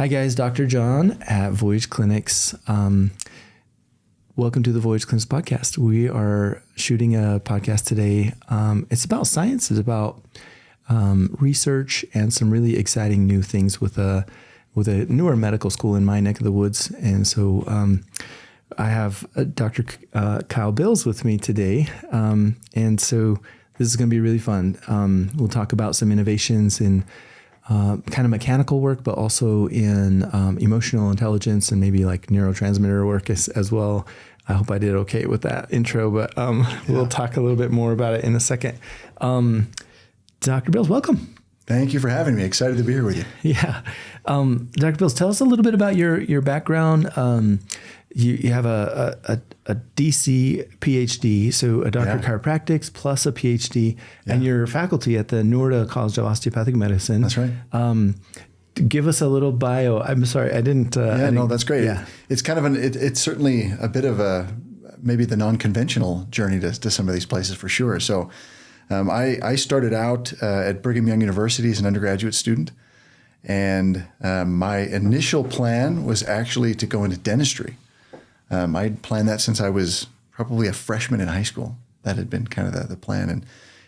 Hi guys, Dr. John at Voyage Clinics. Welcome to the Voyage Clinics podcast. We are shooting a podcast today. It's about science. It's about research and some really exciting new things with a newer medical school in my neck of the woods. And so I have Dr. Kyle Bills with me today. And so this is going to be really fun. We'll talk about some innovations in kind of mechanical work, but also in emotional intelligence and maybe like neurotransmitter work as well. I hope I did okay with that intro, but we'll talk a little bit more about it in a second. Dr. Bills, welcome. Thank you for having me. Excited to be here with you. Yeah. Dr. Bills, tell us a little bit about your background. You have a DC PhD, so a doctor of chiropractic plus a PhD, and you're faculty at the Neurological College of Osteopathic Medicine. That's right. Give us a little bio. I'm sorry, I didn't. No, that's great. Yeah. It's kind of it's certainly a bit of maybe the non-conventional journey to some of these places for sure. So I started out at Brigham Young University as an undergraduate student. And my initial plan was actually to go into dentistry. I'd planned that since I was probably a freshman in high school. That had been kind of the plan. And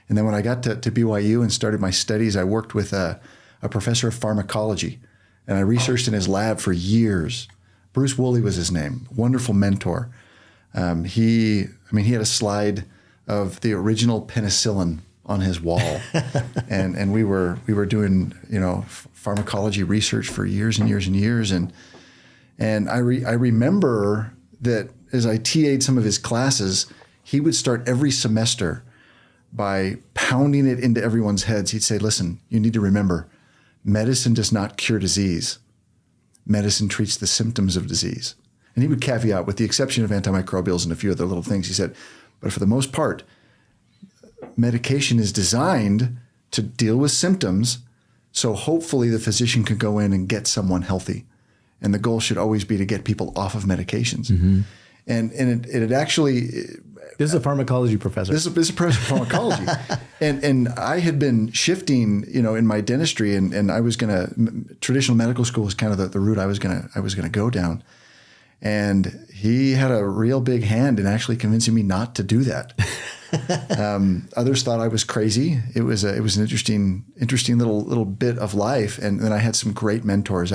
then when I got to BYU and started my studies, I worked with a professor of pharmacology, and I researched in his lab for years. Bruce Woolley was his name, wonderful mentor. He had a slide of the original penicillin on his wall, and we were doing pharmacology research for years and years and years, and I remember that as I TA'd some of his classes, he would start every semester by pounding it into everyone's heads. He'd say, "Listen, you need to remember, medicine does not cure disease. Medicine treats the symptoms of disease." And he would caveat, with the exception of antimicrobials and a few other little things, he said, "But for the most part, medication is designed to deal with symptoms, so hopefully the physician can go in and get someone healthy. And the goal should always be to get people off of medications." Mm-hmm. And it had actually... This is a pharmacology professor. This is a professor of pharmacology. and I had been shifting, in my dentistry, and I was traditional medical school was kind of the route I was gonna go down. And he had a real big hand in actually convincing me not to do that. Others thought I was crazy. It was an interesting little bit of life. And then I had some great mentors.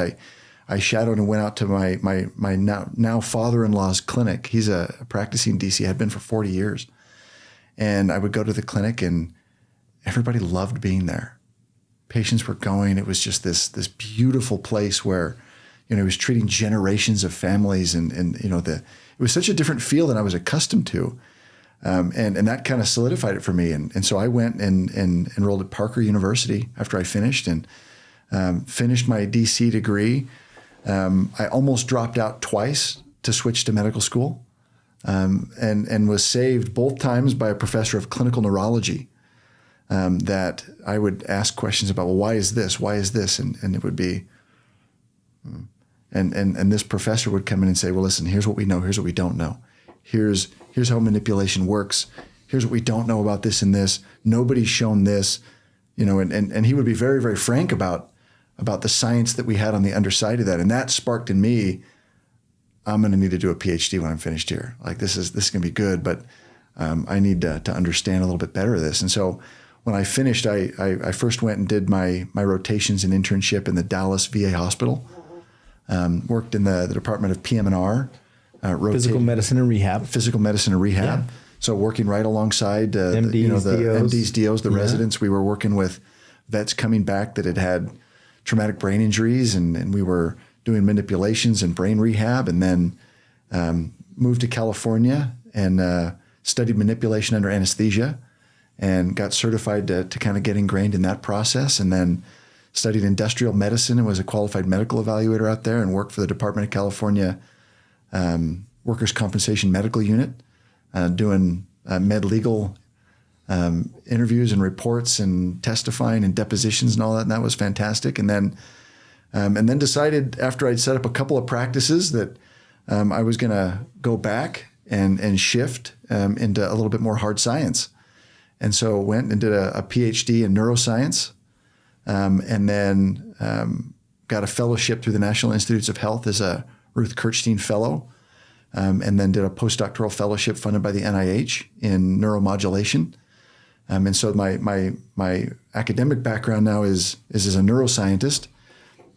I shadowed and went out to my now father-in-law's clinic. He's a practicing DC, had been for 40 years. And I would go to the clinic, and everybody loved being there. Patients were going. It was just this beautiful place where, he was treating generations of families, and it was such a different feel than I was accustomed to. And that kind of solidified it for me. And so I went and enrolled at Parker University after I finished, and finished my DC degree. I almost dropped out twice to switch to medical school, and was saved both times by a professor of clinical neurology, that I would ask questions about, well, why is this? Why is this? And it would be, and this professor would come in and say, well, listen, here's what we know. Here's what we don't know. Here's how manipulation works. Here's what we don't know about this and this. Nobody's shown this, and he would be very, very frank about the science that we had on the underside of that. And that sparked in me, I'm going to need to do a PhD when I'm finished here. Like this is going to be good, but I need to understand a little bit better of this. And so when I finished, I first went and did my rotations and internship in the Dallas VA hospital. Worked in the Department of PM&R. Physical medicine and rehab. Yeah. So working right alongside MDs, MDs, DOs, the residents. We were working with vets coming back that had traumatic brain injuries, and we were doing manipulations and brain rehab, and then moved to California and studied manipulation under anesthesia and got certified to kind of get ingrained in that process, and then studied industrial medicine and was a qualified medical evaluator out there, and worked for the Department of California Workers' Compensation Medical Unit, doing med legal interviews and reports and testifying and depositions and all that. And that was fantastic. And then decided after I'd set up a couple of practices that I was going to go back and shift into a little bit more hard science. And so went and did a PhD in neuroscience, and then got a fellowship through the National Institutes of Health as a Ruth Kirchstein Fellow, and then did a postdoctoral fellowship funded by the NIH in neuromodulation. And so my academic background now is as a neuroscientist,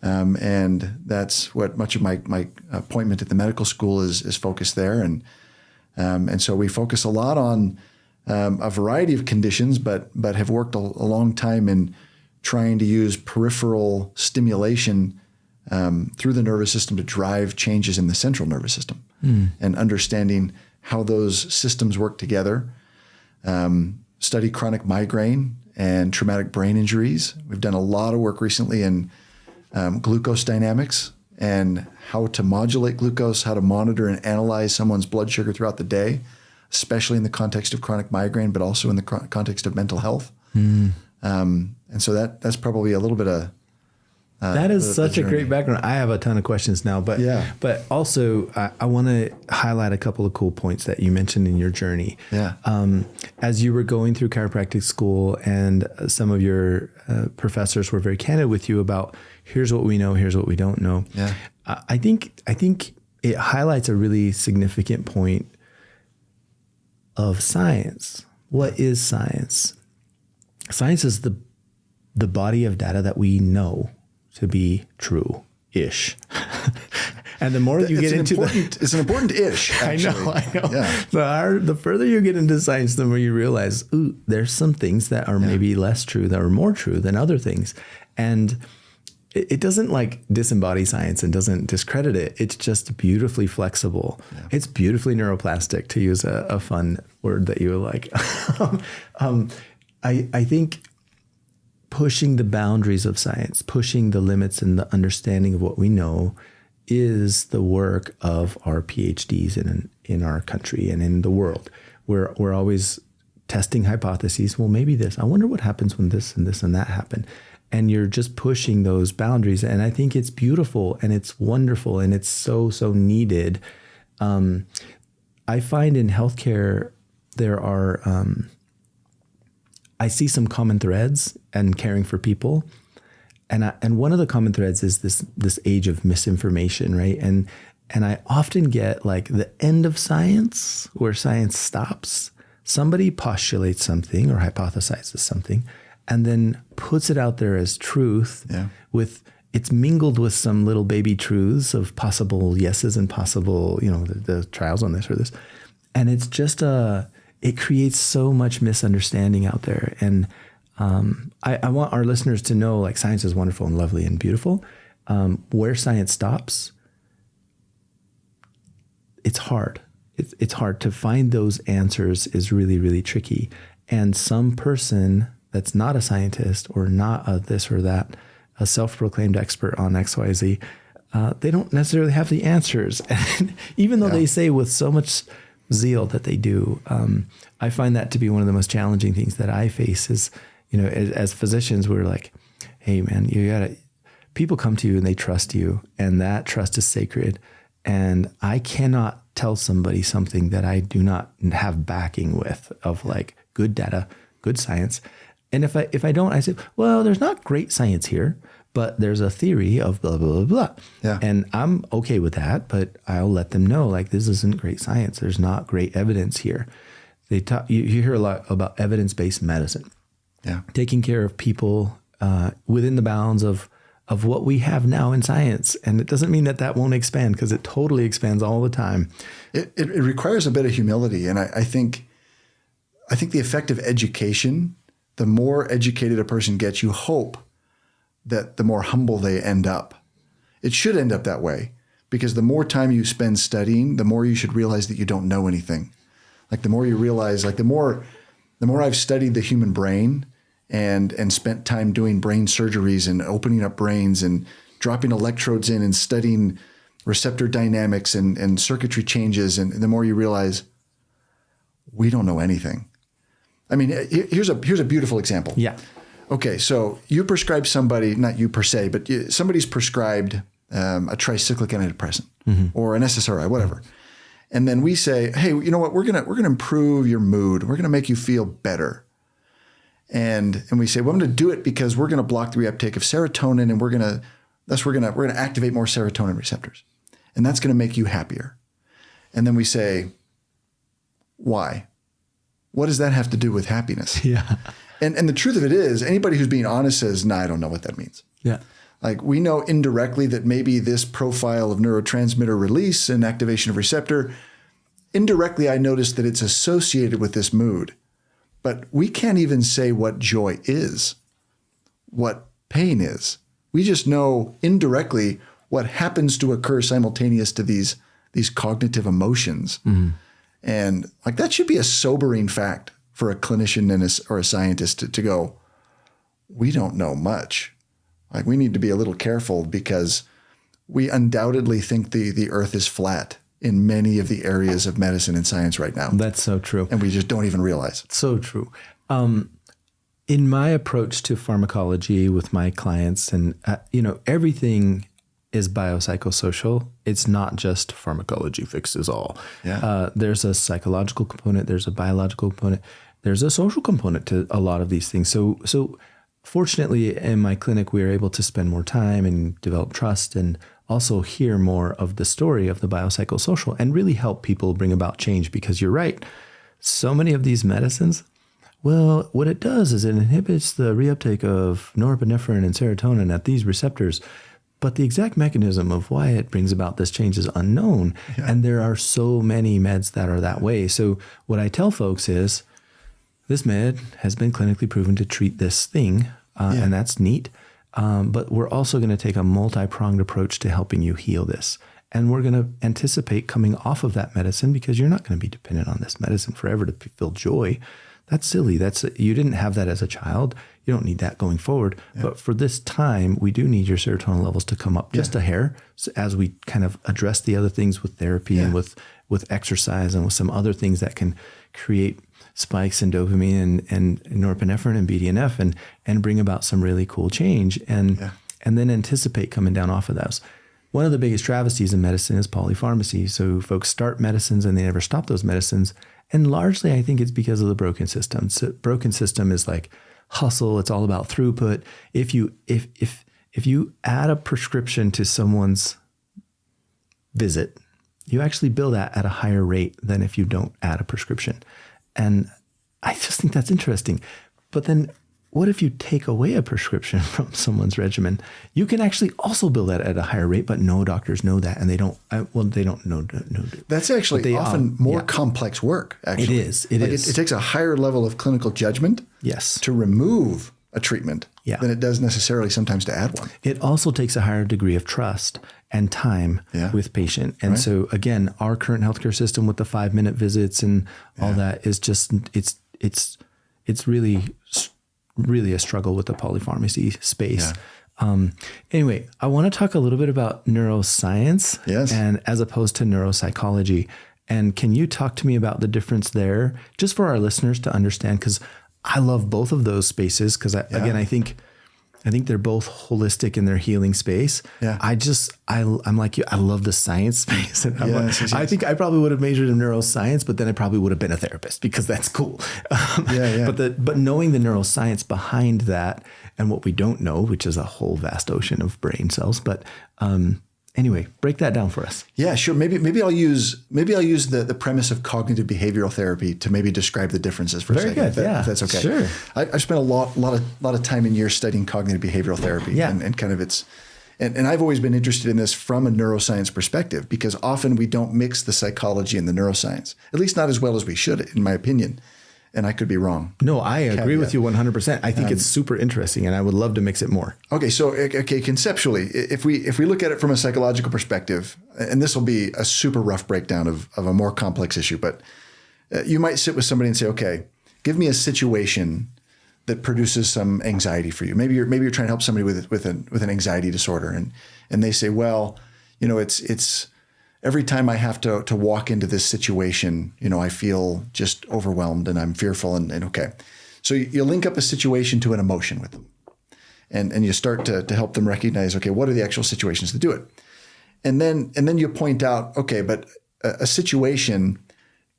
and that's what much of my appointment at the medical school is focused there. And so we focus a lot on a variety of conditions, but have worked a long time in trying to use peripheral stimulation through the nervous system to drive changes in the central nervous system, and understanding how those systems work together. Study chronic migraine and traumatic brain injuries. We've done a lot of work recently in glucose dynamics and how to modulate glucose, how to monitor and analyze someone's blood sugar throughout the day, especially in the context of chronic migraine, but also in the context of mental health. And so that's probably a little bit of that is such a great background. I have a ton of questions now, but also I want to highlight a couple of cool points that you mentioned in your journey. Yeah. As you were going through chiropractic school, and some of your professors were very candid with you about here's what we know, here's what we don't know. Yeah. I think it highlights a really significant point of science. What is science? Science is the body of data that we know to be true-ish. And the more you get into it's an important ish, actually. I know. Yeah. The further you get into science, the more you realize, there's some things that are maybe less true, that are more true than other things. And it doesn't like disembody science and doesn't discredit it. It's just beautifully flexible. Yeah. It's beautifully neuroplastic, to use a fun word that you like. I think pushing the boundaries of science, pushing the limits and the understanding of what we know is the work of our PhDs in our country and in the world. We're always testing hypotheses. Well, maybe this. I wonder what happens when this and this and that happen. And you're just pushing those boundaries. And I think it's beautiful and it's wonderful and it's so needed. I find in healthcare there are I see some common threads and caring for people. And one of the common threads is this age of misinformation, right? And I often get like the end of science, where science stops. Somebody postulates something or hypothesizes something and then puts it out there as truth. With it's mingled with some little baby truths of possible yeses and possible, the trials on this or this. And it's just it creates so much misunderstanding out there. And I want our listeners to know, like, science is wonderful and lovely and beautiful. Where science stops, it's hard. It's hard to find those answers is really, really tricky. And some person that's not a scientist or not a this or that, a self-proclaimed expert on XYZ, they don't necessarily have the answers. And even though they say with so much zeal that they do, I find that to be one of the most challenging things that I face is, as physicians, we're like, hey man, people come to you and they trust you, and that trust is sacred. And I cannot tell somebody something that I do not have backing with of like good data, good science. And if I don't, I say, well, there's not great science here, but there's a theory of blah, blah, blah, blah. Yeah. And I'm okay with that, but I'll let them know, like, this isn't great science. There's not great evidence here. You hear a lot about evidence-based medicine. Yeah. Taking care of people within the bounds of what we have now in science. And it doesn't mean that won't expand, because it totally expands all the time. It requires a bit of humility. And I think the effect of education, the more educated a person gets, you hope that the more humble they end up. It should end up that way, because the more time you spend studying, the more you should realize that you don't know anything. Like the more you realize, like the more I've studied the human brain and spent time doing brain surgeries and opening up brains and dropping electrodes in and studying receptor dynamics and circuitry changes, and the more you realize we don't know anything. I mean, here's a beautiful example. Yeah. Okay, so you prescribe somebody, not you per se, but somebody's prescribed a tricyclic antidepressant or an SSRI, whatever. And then we say, hey, you know what? We're gonna improve your mood. We're gonna make you feel better. And we say, well, I'm gonna do it because we're gonna block the reuptake of serotonin, and we're gonna Thus, we're gonna activate more serotonin receptors, and that's gonna make you happier. And then we say, why? What does that have to do with happiness? Yeah. And the truth of it is, anybody who's being honest says, I don't know what that means. Yeah. Like, we know indirectly that maybe this profile of neurotransmitter release and activation of receptor, indirectly I noticed that it's associated with this mood. But we can't even say what joy is, what pain is. We just know indirectly what happens to occur simultaneous to these cognitive emotions. And like, that should be a sobering fact for a clinician or a scientist to go, we don't know much. Like, we need to be a little careful because we undoubtedly think the earth is flat in many of the areas of medicine and science right now. That's so true. And we just don't even realize it. So true. In my approach to pharmacology with my clients, and everything is biopsychosocial. It's not just pharmacology fixes all. Yeah. There's a psychological component. There's a biological component. There's a social component to a lot of these things. So fortunately, in my clinic, we are able to spend more time and develop trust and also hear more of the story of the biopsychosocial and really help people bring about change, because you're right. So many of these medicines, well, what it does is it inhibits the reuptake of norepinephrine and serotonin at these receptors. But the exact mechanism of why it brings about this change is unknown. Yeah. And there are so many meds that are that way. So what I tell folks is, this med has been clinically proven to treat this thing, and that's neat. But we're also going to take a multi-pronged approach to helping you heal this. And we're going to anticipate coming off of that medicine, because you're not going to be dependent on this medicine forever to feel joy. That's silly. You didn't have that as a child. You don't need that going forward. Yeah. But for this time, we do need your serotonin levels to come up just a hair, so as we kind of address the other things with therapy and with exercise and with some other things that can create spikes in dopamine and norepinephrine and BDNF and bring about some really cool change and then anticipate coming down off of those. One of the biggest travesties in medicine is polypharmacy. So folks start medicines and they never stop those medicines. And largely, I think it's because of the broken system. So broken system is like hustle. It's all about throughput. If you add a prescription to someone's visit, you actually bill that at a higher rate than if you don't add a prescription. And I just think that's interesting. But then what if you take away a prescription from someone's regimen? You can actually also bill that at a higher rate, but no doctors know that. And they don't know. That's actually often more complex work, actually. It is. It is. It takes a higher level of clinical judgment to remove a treatment than it does necessarily sometimes to add one. It also takes a higher degree of trust and time with patient. And so again, our current healthcare system with the 5-minute visits and all that is just, it's really a struggle with the polypharmacy space. Yeah. Anyway, I want to talk a little bit about neuroscience and as opposed to neuropsychology. And can you talk to me about the difference there, just for our listeners to understand? Because I love both of those spaces. Because again, I think they're both holistic in their healing space. Yeah. I'm like you. I love the science space. And I think I probably would have majored in neuroscience, but then I probably would have been a therapist because that's cool. But knowing the neuroscience behind that and what we don't know, which is a whole vast ocean of brain cells. But anyway, break that down for us. Yeah, sure. Maybe I'll use the premise of cognitive behavioral therapy to maybe describe the differences for a second. Very good. If that's okay. Sure. I've spent a lot of time in years studying cognitive behavioral therapy and kind of and I've always been interested in this from a neuroscience perspective, because often we don't mix the psychology and the neuroscience, at least not as well as we should, in my opinion. And I could be wrong. No, I agree with you 100%. I think it's super interesting, and I would love to mix it more. Okay, so conceptually, if we look at it from a psychological perspective, and this will be a super rough breakdown of a more complex issue, but you might sit with somebody and say, okay, give me a situation that produces some anxiety for you. Maybe you're trying to help somebody with an anxiety disorder, and they say, well, it's every time I have to walk into this situation, I feel just overwhelmed and I'm fearful and okay. So you link up a situation to an emotion with them and you start to help them recognize, okay, what are the actual situations to do it? And then you point out, okay, but a situation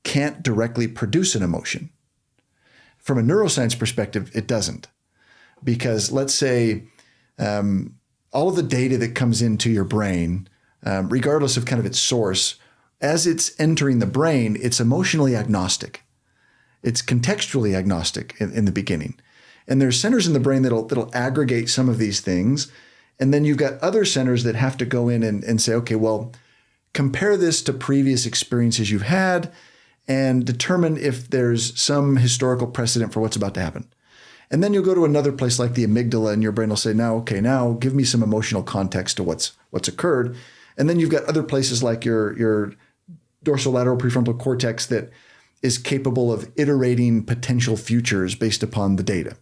can't directly produce an emotion. From a neuroscience perspective, it doesn't. Because let's say a all of the data that comes into your brain, regardless of kind of its source, as it's entering the brain, it's emotionally agnostic. It's contextually agnostic in the beginning. And there's centers in the brain that'll aggregate some of these things. And then you've got other centers that have to go in and say, okay, well, compare this to previous experiences you've had and determine if there's some historical precedent for what's about to happen. And then you'll go to another place like the amygdala, and your brain will say, now give me some emotional context to what's occurred. And then you've got other places like your dorsolateral prefrontal cortex that is capable of iterating potential futures based upon the data.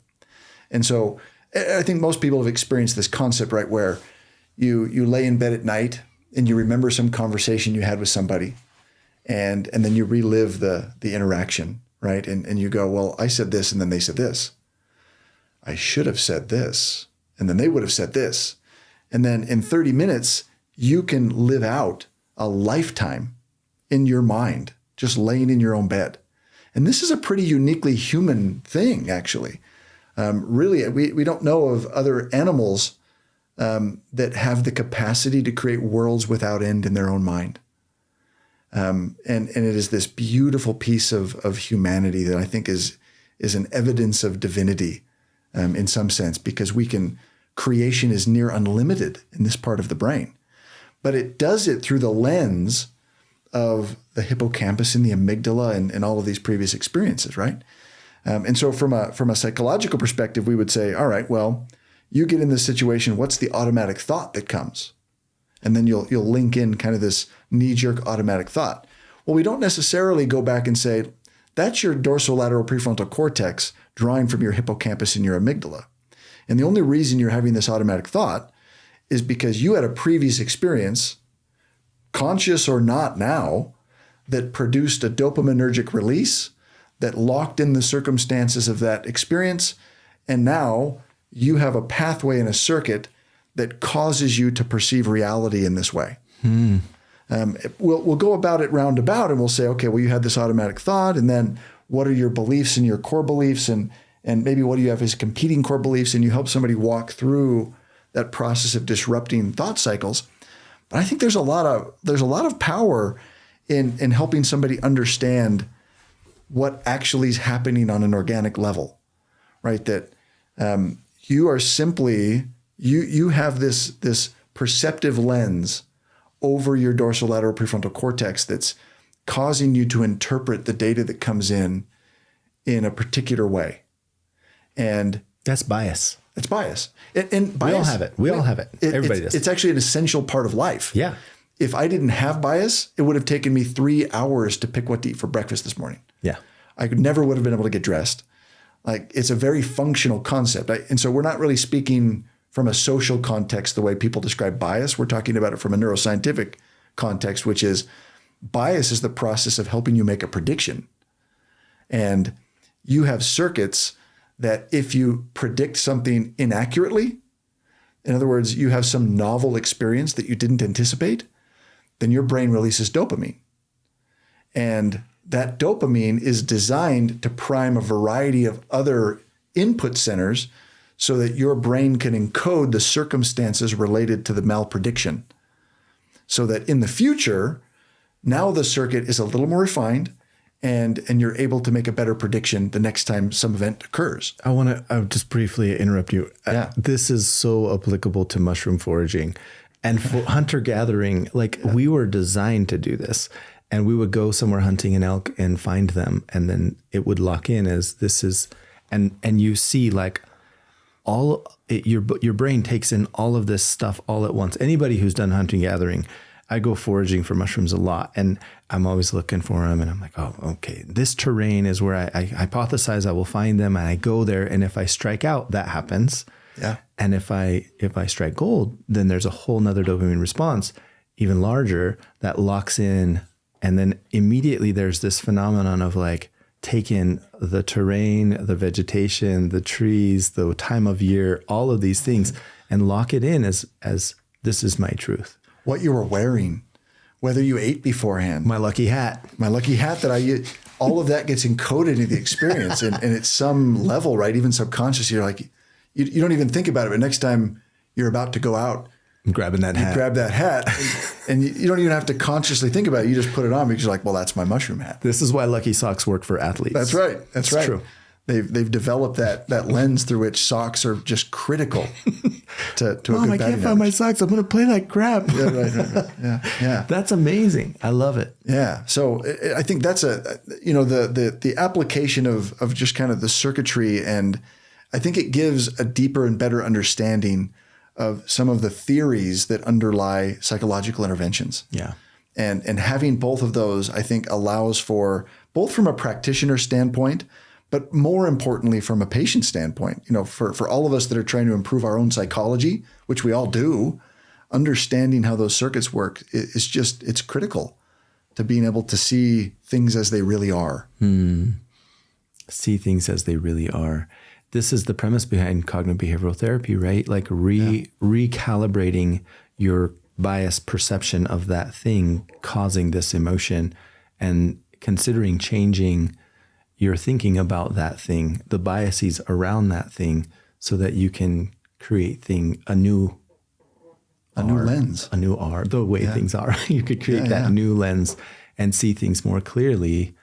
And so I think most people have experienced this concept, right, where you lay in bed at night and you remember some conversation you had with somebody, and then you relive the interaction, right? And you go, well, I said this and then they said this. I should have said this, and then they would have said this. And then in 30 minutes, you can live out a lifetime in your mind, just laying in your own bed. And this is a pretty uniquely human thing, actually. Really, we don't know of other animals that have the capacity to create worlds without end in their own mind. And it is this beautiful piece of humanity that I think is an evidence of divinity in some sense, because creation is near unlimited in this part of the brain. But it does it through the lens of the hippocampus and the amygdala and all of these previous experiences, right? And so from a psychological perspective, we would say, all right, well, you get in this situation, what's the automatic thought that comes? And then you'll link in kind of this knee-jerk automatic thought. Well, we don't necessarily go back and say, that's your dorsolateral prefrontal cortex drawing from your hippocampus and your amygdala. And the only reason you're having this automatic thought is because you had a previous experience, conscious or not now, that produced a dopaminergic release that locked in the circumstances of that experience. And now you have a pathway and a circuit that causes you to perceive reality in this way. We'll go about it roundabout and we'll say, okay, well, you had this automatic thought, and then what are your beliefs and your core beliefs, and maybe what do you have as competing core beliefs, and you help somebody walk through that process of disrupting thought cycles. But I think there's a lot of power in helping somebody understand what actually is happening on an organic level, right? That you are simply, you have this perceptive lens over your dorsolateral prefrontal cortex that's causing you to interpret the data that comes in a particular way. And that's bias. It's bias. And bias, we all have it. We all have it. Everybody does. It's actually an essential part of life. Yeah. If I didn't have bias, it would have taken me 3 hours to pick what to eat for breakfast this morning. Yeah. I never would have been able to get dressed. Like, it's a very functional concept. And so we're not really speaking from a social context the way people describe bias. We're talking about it from a neuroscientific context, which is bias is the process of helping you make a prediction. And you have circuits that if you predict something inaccurately, in other words, you have some novel experience that you didn't anticipate, then your brain releases dopamine. And that dopamine is designed to prime a variety of other input centers so that your brain can encode the circumstances related to the malprediction. So that in the future, now the circuit is a little more refined, and you're able to make a better prediction the next time some event occurs. I want to just briefly interrupt you. Yeah. This is so applicable to mushroom foraging and for hunter-gathering. We were designed to do this. And we would go somewhere hunting an elk and find them. And then it would lock in as this is, and you see your brain takes in all of this stuff all at once. Anybody who's done hunting gathering, I go foraging for mushrooms a lot, and I'm always looking for them. And I'm like, oh, okay, this terrain is where I hypothesize I will find them. And I go there. And if I strike out, that happens. Yeah. And if I strike gold, then there's a whole nother dopamine response, even larger, that locks in. And then immediately there's this phenomenon of take in the terrain, the vegetation, the trees, the time of year, all of these things, and lock it in as this is my truth. What you were wearing, whether you ate beforehand. My lucky hat that I use, all of that gets encoded into the experience. and at some level, right, even subconscious, you're like, you don't even think about it. But next time you're about to go out I'm grabbing that hat. You grab that hat and you don't even have to consciously think about it. You just put it on because you're like, well, that's my mushroom hat. This is why Lucky Socks work for athletes. That's right. That's right. True. They've developed that lens through which socks are just critical to a good Mom, I can't find my socks. I'm going to play like crap. Yeah, right. Yeah. That's amazing. I love it. Yeah. So I think that's the application of just kind of the circuitry, and I think it gives a deeper and better understanding of some of the theories that underlie psychological interventions. Yeah. And having both of those, I think, allows for, both from a practitioner standpoint, but more importantly, from a patient standpoint, for all of us that are trying to improve our own psychology, which we all do, understanding how those circuits work is just, it's critical to being able to see things as they really are. See things as they really are. This is the premise behind cognitive behavioral therapy, right? Like recalibrating your biased perception of that thing causing this emotion, and considering changing your thinking about that thing, the biases around that thing, so that you can create a new lens, a new R, the way things are. You could create that new lens and see things more clearly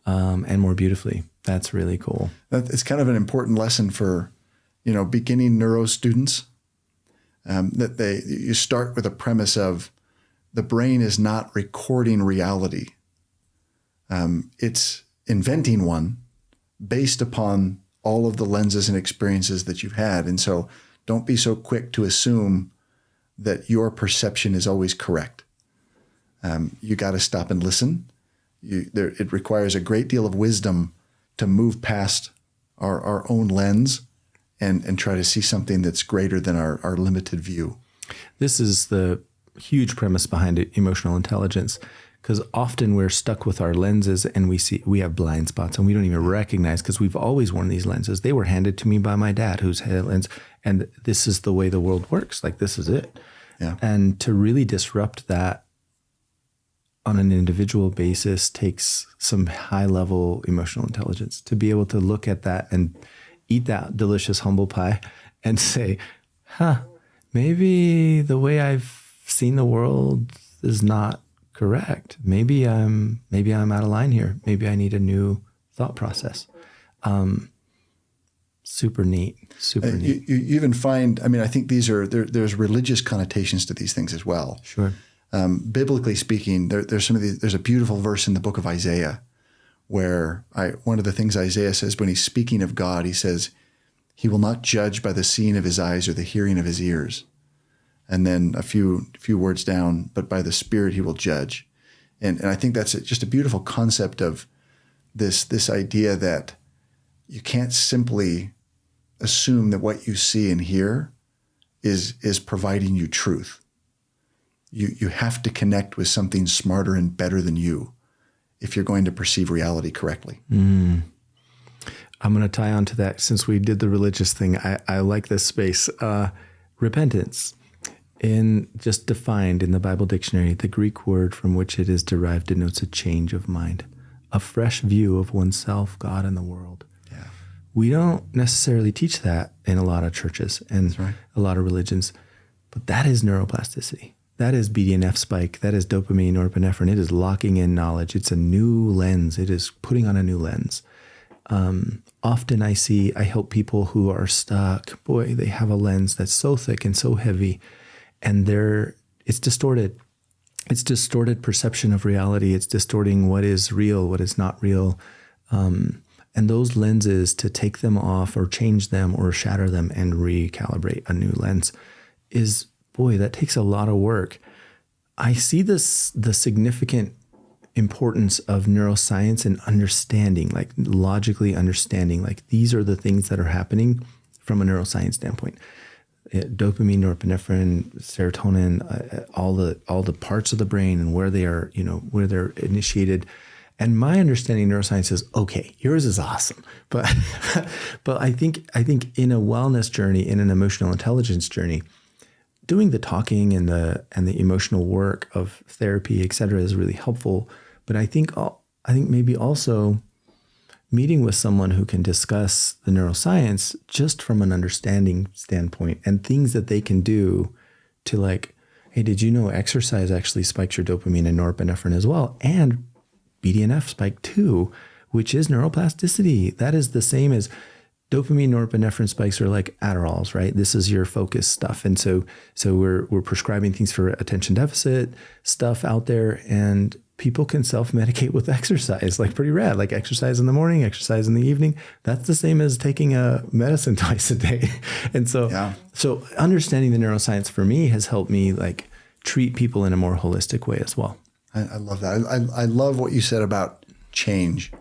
and more beautifully. That's really cool. It's kind of an important lesson for, beginning neuro students, that you start with a premise of the brain is not recording reality. It's inventing one based upon all of the lenses and experiences that you've had. And so don't be so quick to assume that your perception is always correct. You got to stop and listen. It requires a great deal of wisdom to move past our own lens and try to see something that's greater than our limited view. This is the huge premise behind emotional intelligence, because often we're stuck with our lenses and we have blind spots and we don't even recognize, because we've always worn these lenses. They were handed to me by my dad, who's had a lens, and this is the way the world works. Like, this is it. Yeah. And to really disrupt that on an individual basis takes some high level emotional intelligence to be able to look at that and eat that delicious humble pie and say, maybe the way I've seen the world is not correct. Maybe I'm out of line here. Maybe I need a new thought process. Super neat. You even find, I think there's religious connotations to these things as well. Sure. Biblically speaking, there's a beautiful verse in the book of Isaiah where one of the things Isaiah says when he's speaking of God, he says, he will not judge by the seeing of his eyes or the hearing of his ears. And then a few words down, but by the Spirit he will judge. And I think that's just a beautiful concept of this idea that you can't simply assume that what you see and hear is providing you truth. You have to connect with something smarter and better than you if you're going to perceive reality correctly. I'm going to tie on to that since we did the religious thing. I like this space. Repentance, just defined in the Bible dictionary, the Greek word from which it is derived denotes a change of mind, a fresh view of oneself, God, and the world. Yeah. We don't necessarily teach that in a lot of churches and a lot of religions, but that is neuroplasticity. That is BDNF spike. That is dopamine, norepinephrine. It is locking in knowledge. It's a new lens. It is putting on a new lens. Often I help people who are stuck. Boy, they have a lens that's so thick and so heavy, and it's distorted. It's distorted perception of reality. It's distorting what is real, what is not real. And those lenses, to take them off or change them or shatter them and recalibrate a new lens that takes a lot of work. I see the significant importance of neuroscience and understanding, like logically understanding, like these are the things that are happening from a neuroscience standpoint. Dopamine, norepinephrine, serotonin, all the parts of the brain and where they are, where they're initiated. And my understanding of neuroscience is, okay, yours is awesome. But I think in a wellness journey, in an emotional intelligence journey, doing the talking and the emotional work of therapy, et cetera, is really helpful. But I think maybe also meeting with someone who can discuss the neuroscience just from an understanding standpoint and things that they can do to like, hey, did you know exercise actually spikes your dopamine and norepinephrine as well? And BDNF spike too, which is neuroplasticity. That is the same as dopamine, norepinephrine spikes are like Adderalls, right? This is your focus stuff. And so we're prescribing things for attention deficit stuff out there, and people can self-medicate with exercise, like pretty rad, like exercise in the morning, exercise in the evening. That's the same as taking a medicine twice a day. And so understanding the neuroscience for me has helped me like treat people in a more holistic way as well. I love that. I love what you said about change.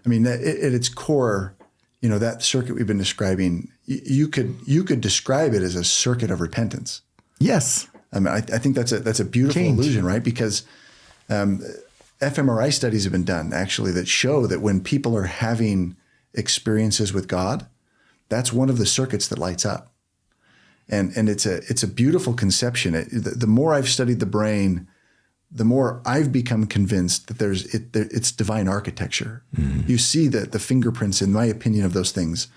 I mean, at its core, that circuit we've been describing, you could describe it as a circuit of repentance. Yes. I mean, I think that's a beautiful illusion, right? Because fMRI studies have been done actually that show that when people are having experiences with God, that's one of the circuits that lights up. And it's a beautiful conception. The more I've studied the brain, the more I've become convinced that it's divine architecture. Mm-hmm. You see the fingerprints, in my opinion, of those things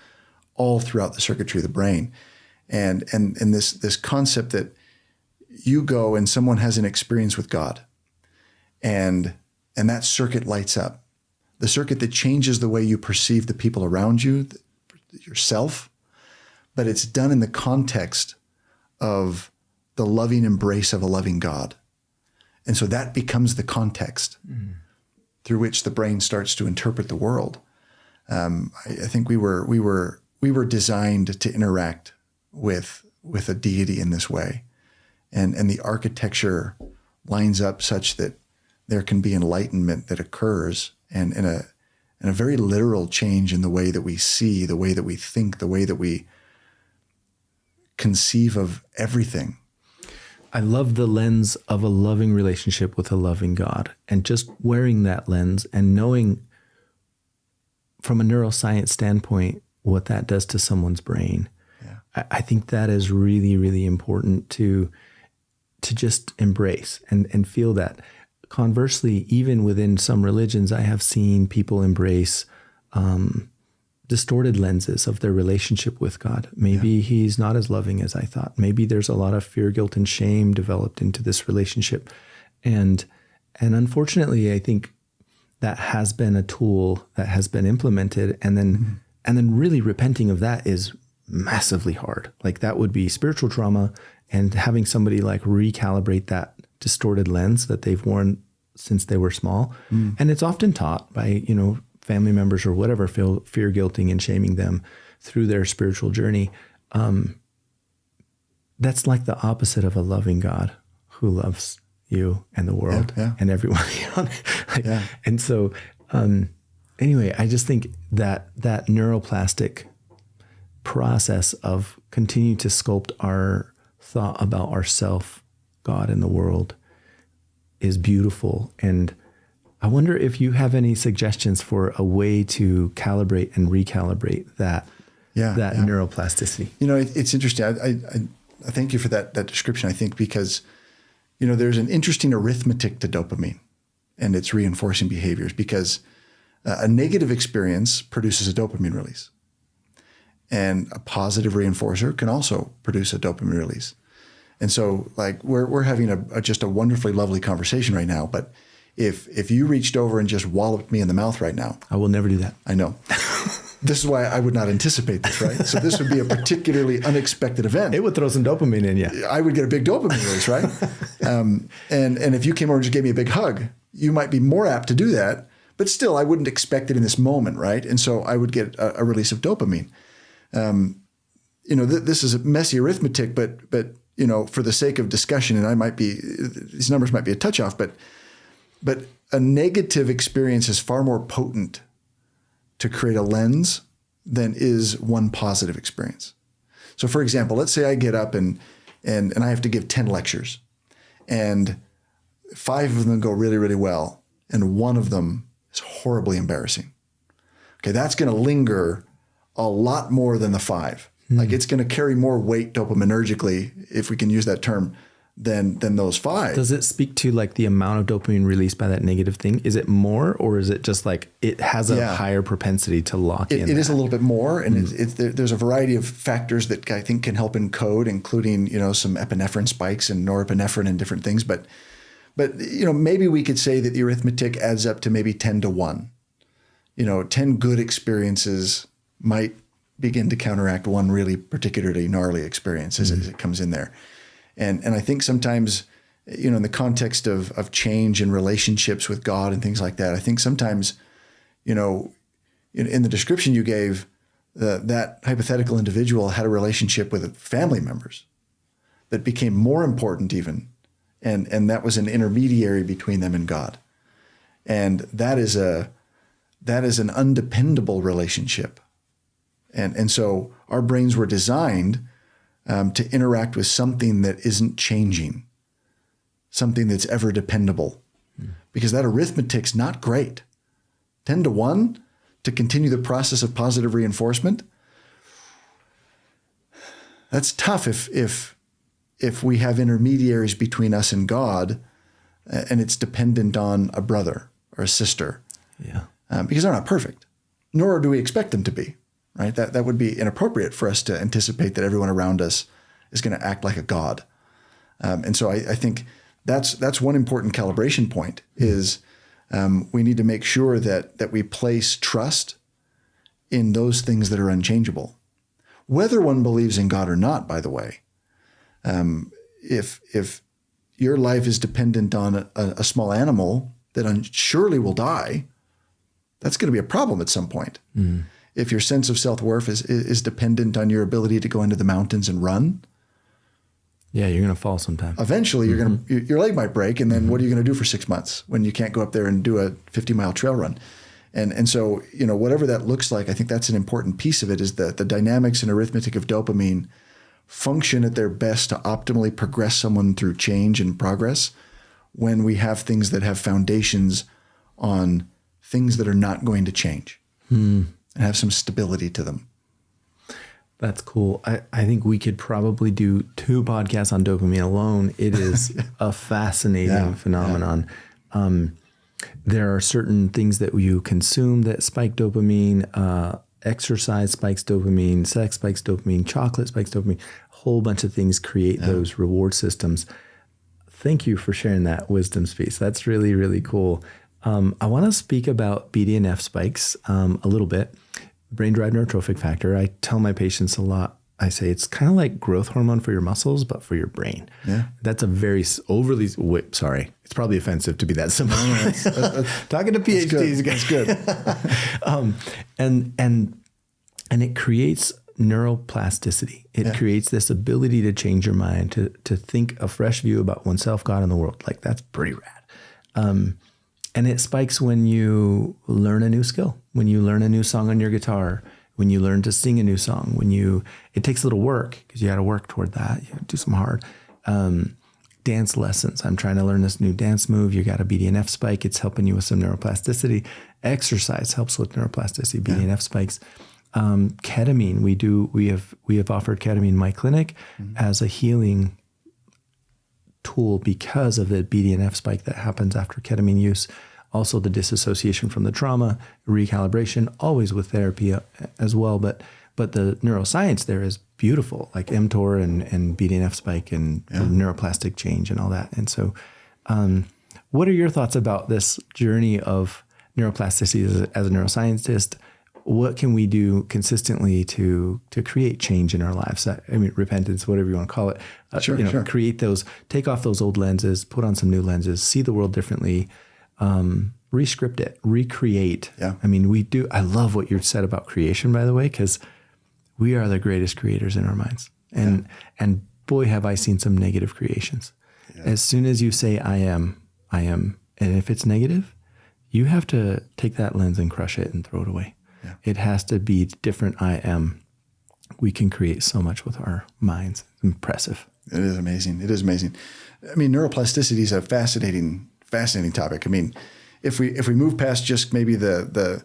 all throughout the circuitry of the brain. And this concept that you go and someone has an experience with God, and that circuit lights up. The circuit that changes the way you perceive the people around you, yourself, but it's done in the context of the loving embrace of a loving God. And so that becomes the context through which the brain starts to interpret the world. I think we were designed to interact with a deity in this way, and the architecture lines up such that there can be enlightenment that occurs, and a very literal change in the way that we see, the way that we think, the way that we conceive of everything. I love the lens of a loving relationship with a loving God, and just wearing that lens and knowing from a neuroscience standpoint what that does to someone's brain. Yeah. I think that is really, really important to just embrace and feel that. Conversely, even within some religions, I have seen people embrace distorted lenses of their relationship with God. Maybe he's not as loving as I thought. Maybe there's a lot of fear, guilt, and shame developed into this relationship. And unfortunately, I think that has been a tool that has been implemented. And then really repenting of that is massively hard. Like that would be spiritual trauma, and having somebody like recalibrate that distorted lens that they've worn since they were small. And it's often taught by, family members or whatever, fear, guilting, and shaming them through their spiritual journey. That's like the opposite of a loving God who loves you and the world and everyone. And so, anyway, I just think that neuroplastic process of continue to sculpt our thought about ourself, God, and the world is beautiful. And I wonder if you have any suggestions for a way to calibrate and recalibrate that neuroplasticity. It's interesting. I thank you for that description, I think, because, there's an interesting arithmetic to dopamine and its reinforcing behaviors, because a negative experience produces a dopamine release, and a positive reinforcer can also produce a dopamine release. And so like we're having just a wonderfully lovely conversation right now, but if you reached over and just walloped me in the mouth right now. I will never do that. I know. This is why I would not anticipate this, right? So this would be a particularly unexpected event. It would throw some dopamine in you. I would get a big dopamine release, right? And if you came over and just gave me a big hug, you might be more apt to do that. But still, I wouldn't expect it in this moment, right? And so I would get a release of dopamine. This is a messy arithmetic, but for the sake of discussion, and these numbers might be a touch off, but a negative experience is far more potent to create a lens than is one positive experience. So for example, let's say I get up and I have to give 10 lectures, and 5 of them go really, really well, and 1 of them is horribly embarrassing. Okay, that's going to linger a lot more than the 5. Like it's going to carry more weight dopaminergically, if we can use that term, than those 5. Does it speak to like the amount of dopamine released by that negative thing? Is it more, or is it just like it has a higher propensity to lock in? It is a little bit more, and there's a variety of factors that I think can help encode, including some epinephrine spikes and norepinephrine and different things. But maybe we could say that the arithmetic adds up to maybe 10 to 1. 10 good experiences might begin to counteract one really particularly gnarly experience as it comes in there. And I think sometimes, in the context of change and relationships with God and things like that, I think sometimes, in the description you gave, that hypothetical individual had a relationship with family members that became more important even. And that was an intermediary between them and God. And that is an undependable relationship. And so our brains were designed to interact with something that isn't changing, something that's ever dependable, because that arithmetic's not great. 10 to 1 to continue the process of positive reinforcement. That's tough if we have intermediaries between us and God, and it's dependent on a brother or a sister. Yeah. Because they're not perfect, nor do we expect them to be. Right? That would be inappropriate for us to anticipate that everyone around us is going to act like a god. And so I think that's one important calibration point is we need to make sure that we place trust in those things that are unchangeable. Whether one believes in God or not, by the way, if your life is dependent on a small animal that surely will die, that's going to be a problem at some point. If your sense of self-worth is dependent on your ability to go into the mountains and run, yeah, you're going to fall sometime. Eventually, your leg might break, and then what are you going to do for 6 months when you can't go up there and do a 50-mile trail run? And so, whatever that looks like, I think that's an important piece of it is that the dynamics and arithmetic of dopamine function at their best to optimally progress someone through change and progress when we have things that have foundations on things that are not going to change. And have some stability to them. That's cool. I think we could probably do 2 podcasts on dopamine alone. It is a fascinating phenomenon. Yeah. There are certain things that you consume that spike dopamine. Exercise spikes dopamine. Sex spikes dopamine. Chocolate spikes dopamine. A whole bunch of things create those reward systems. Thank you for sharing that wisdom piece. That's really, really cool. I want to speak about BDNF spikes a little bit. Brain-derived neurotrophic factor. I tell my patients a lot. I say it's kind of like growth hormone for your muscles, but for your brain. Yeah, that's a very overly. Sorry, it's probably offensive to be that simple. Talking to PhDs, that's good. And it creates neuroplasticity. It creates this ability to change your mind, to think a fresh view about oneself, God, and the world. Like that's pretty rad. And it spikes when you learn a new skill, when you learn a new song on your guitar, when you learn to sing a new song, it takes a little work because you got to work toward that. You do some hard dance lessons. I'm trying to learn this new dance move. You got a BDNF spike. It's helping you with some neuroplasticity. Exercise helps with neuroplasticity, BDNF spikes. Ketamine, we have offered ketamine in my clinic as a healing tool because of the BDNF spike that happens after ketamine use. Also the disassociation from the trauma, recalibration, always with therapy as well. But the neuroscience there is beautiful, like mTOR and BDNF spike and neuroplastic change and all that. And so what are your thoughts about this journey of neuroplasticity as a neuroscientist? What can we do consistently to create change in our lives? I mean, repentance, whatever you want to call it. Sure. Create those, take off those old lenses, put on some new lenses, see the world differently, rescript it, recreate. Yeah. I mean, I love what you said about creation, by the way, because we are the greatest creators in our minds. And boy, have I seen some negative creations. Yeah. As soon as you say, I am, and if it's negative, you have to take that lens and crush it and throw it away. Yeah. It has to be different. I am. We can create so much with our minds. It's impressive. It is amazing. It is amazing. I mean, neuroplasticity is a fascinating topic. I mean, if we move past just maybe the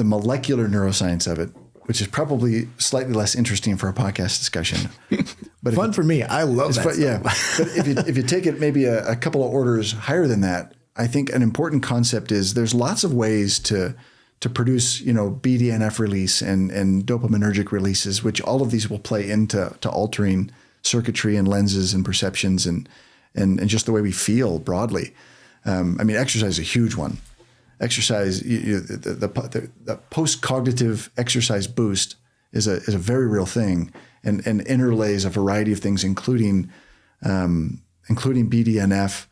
molecular neuroscience of it, which is probably slightly less interesting for a podcast discussion, But fun for me. I love that. Yeah. But if you take it maybe a couple of orders higher than that, I think an important concept is there's lots of ways to produce, BDNF release and dopaminergic releases, which all of these will play into altering circuitry and lenses and perceptions and just the way we feel broadly. Exercise is a huge one. Exercise, the post-cognitive exercise boost is a very real thing and interlays a variety of things, including BDNF.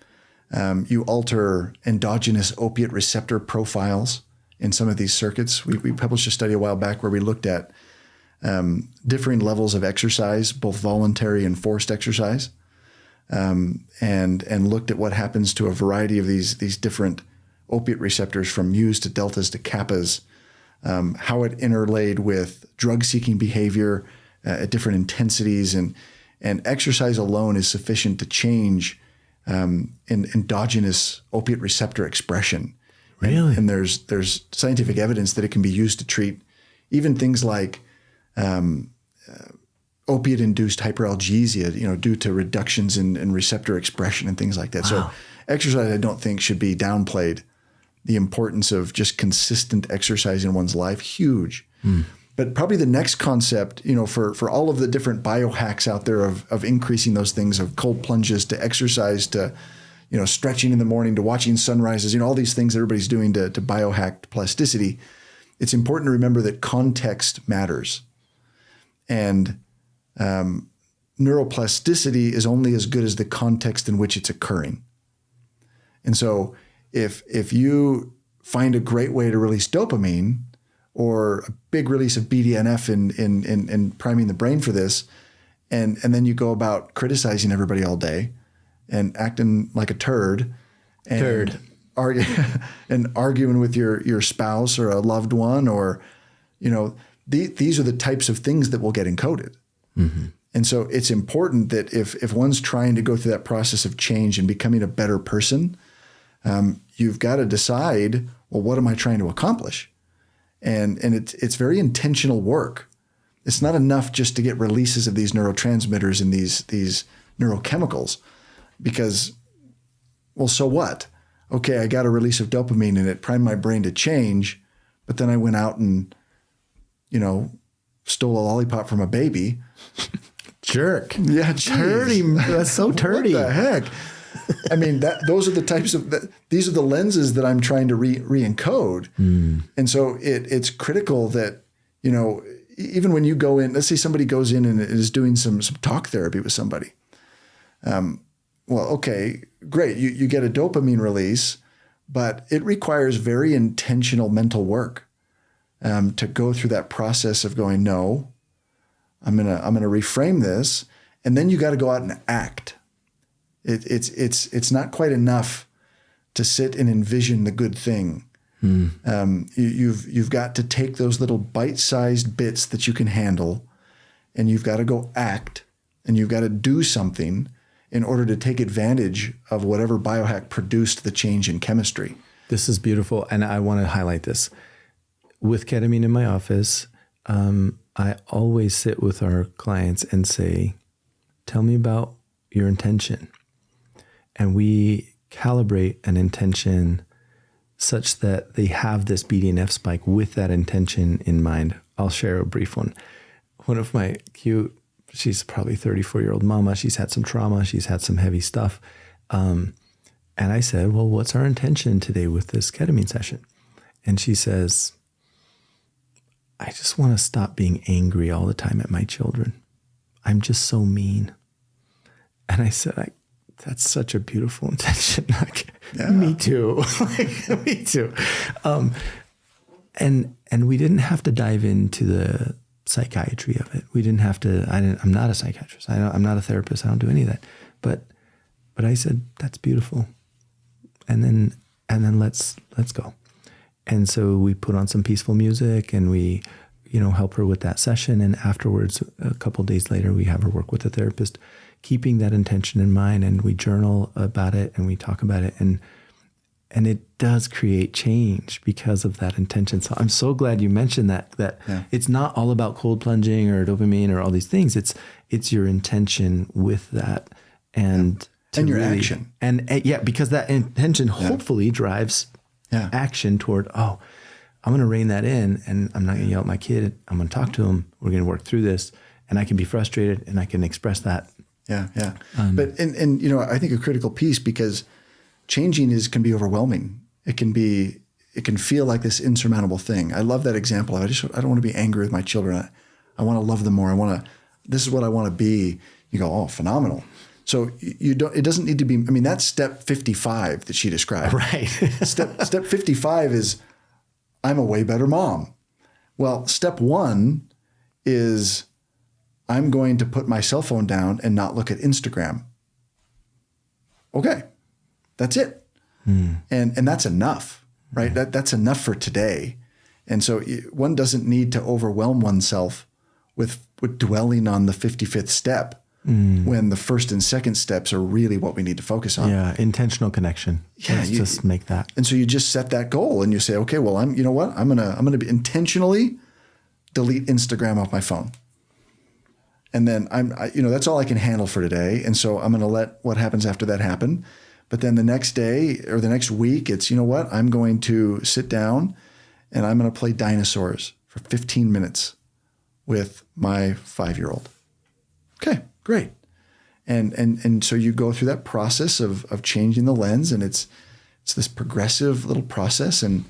You alter endogenous opiate receptor profiles in some of these circuits. We published a study a while back where we looked at differing levels of exercise, both voluntary and forced exercise, and looked at what happens to a variety of these different opiate receptors from mu's to deltas to kappas, how it interlaid with drug-seeking behavior at different intensities, and exercise alone is sufficient to change endogenous opiate receptor expression. Really? And there's scientific evidence that it can be used to treat even things like opiate-induced hyperalgesia, due to reductions in receptor expression and things like that. Wow. So exercise, I don't think, should be downplayed. The importance of just consistent exercise in one's life, huge. But probably the next concept, for all of the different biohacks out there of increasing those things, of cold plunges to exercise to, stretching in the morning to watching sunrises, all these things everybody's doing to biohack plasticity. It's important to remember that context matters. And neuroplasticity is only as good as the context in which it's occurring. And so if you find a great way to release dopamine or a big release of BDNF in priming the brain for this, and then you go about criticizing everybody all day and acting like a turd and arguing with your spouse or a loved one, or, these are the types of things that will get encoded. Mm-hmm. And so it's important that if one's trying to go through that process of change and becoming a better person, you've got to decide, well, what am I trying to accomplish? And it's very intentional work. It's not enough just to get releases of these neurotransmitters and these neurochemicals, because, well, so what? Okay, I got a release of dopamine and it primed my brain to change, but then I went out and, stole a lollipop from a baby. Jerk. Yeah, turdy. That's so turdy. What the heck? Those are the types of, these are the lenses that I'm trying to re-encode. And so it's critical that, even when you go in, let's say somebody goes in and is doing some talk therapy with somebody. Well, okay, great. You get a dopamine release, but it requires very intentional mental work to go through that process of going, no, I'm gonna reframe this, and then you got to go out and act. It's not quite enough to sit and envision the good thing. You've got to take those little bite-sized bits that you can handle, and you've got to go act, and you've got to do something in order to take advantage of whatever biohack produced the change in chemistry. This is beautiful, and I want to highlight this. With ketamine in my office, I always sit with our clients and say, tell me about your intention. And we calibrate an intention such that they have this BDNF spike with that intention in mind. I'll share a brief one. One of my she's probably 34-year-old mama. She's had some trauma. She's had some heavy stuff. And I said, well, what's our intention today with this ketamine session? And she says, I just want to stop being angry all the time at my children. I'm just so mean. And I said, that's such a beautiful intention. Me too. Me too. And we didn't have to dive into the psychiatry of it. We didn't have to. I'm not a psychiatrist. I'm not a therapist. I don't do any of that. But I said, that's beautiful. And then let's go. And so we put on some peaceful music, and we, help her with that session. And afterwards, a couple of days later, we have her work with a therapist, keeping that intention in mind. And we journal about it, and we talk about it. And And it does create change because of that intention. So I'm so glad you mentioned that it's not all about cold plunging or dopamine or all these things. It's your intention with that and your action. And because that intention hopefully drives action toward, I'm going to rein that in, and I'm not going to yell at my kid. I'm going to talk to him. We're going to work through this, and I can be frustrated and I can express that. Yeah. But I think a critical piece, because changing can be overwhelming. It can feel like this insurmountable thing. I love that example. I don't want to be angry with my children. I want to love them more. This is what I want to be. You go, oh, phenomenal. So it doesn't need to be, that's step 55 that she described. Right. Step 55 is, I'm a way better mom. Well, step 1 is, I'm going to put my cell phone down and not look at Instagram. Okay. That's it. And that's enough, right? That's enough for today. And so one doesn't need to overwhelm oneself with dwelling on the 55th step when the first and second steps are really what we need to focus on. Yeah, intentional connection. Yeah, let's just make that. And so you just set that goal and you say, okay, well, I'm gonna be intentionally delete Instagram off my phone. And then that's all I can handle for today. And so I'm going to let what happens after that happen. But then the next day or the next week, it's, I'm going to sit down and I'm going to play dinosaurs for 15 minutes with my 5-year-old. Okay, great. And so you go through that process of changing the lens, and it's this progressive little process. And,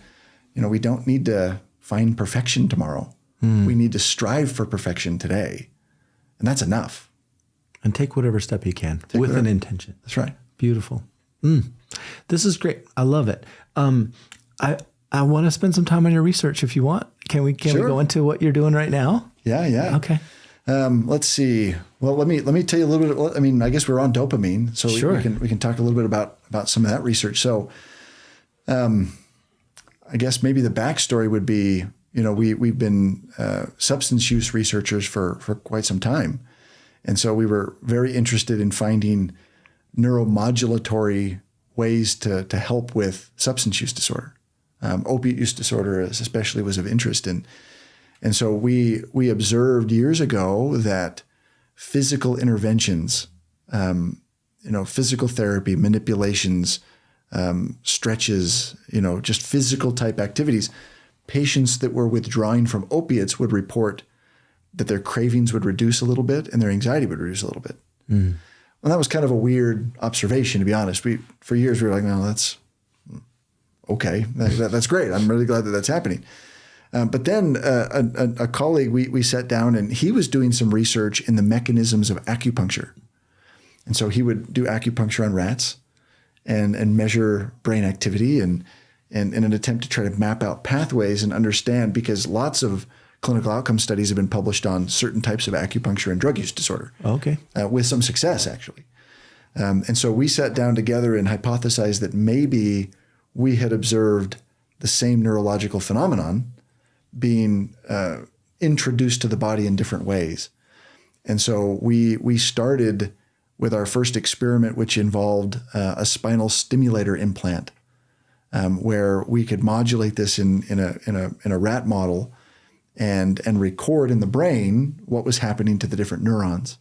we don't need to find perfection tomorrow. We need to strive for perfection today. And that's enough. And take whatever step you can with an intention. That's right. Beautiful. This is great. I love it. I want to spend some time on your research if you want. Can we go into what you're doing right now? Yeah. Okay. Let's see. Well, let me tell you a little bit. I guess we're on dopamine, so we can talk a little bit about some of that research. So, I guess maybe the backstory would be, we've been substance use researchers for quite some time. And so we were very interested in finding neuromodulatory ways to help with substance use disorder. Opiate use disorder especially was of interest. And so we observed years ago that physical interventions, physical therapy, manipulations, stretches, just physical type activities, patients that were withdrawing from opiates would report that their cravings would reduce a little bit and their anxiety would reduce a little bit. Well, that was kind of a weird observation, to be honest. For years, we were like, no, that's okay. That's great. I'm really glad that that's happening. But then a colleague, we sat down and he was doing some research in the mechanisms of acupuncture. And so he would do acupuncture on rats and measure brain activity and in an attempt to try to map out pathways and understand, because lots of clinical outcome studies have been published on certain types of acupuncture and drug use disorder. Okay. With some success, actually. And so we sat down together and hypothesized that maybe we had observed the same neurological phenomenon being introduced to the body in different ways. And so we started with our first experiment, which involved a spinal stimulator implant, where we could modulate this in a rat model and record in the brain what was happening to the different neurons.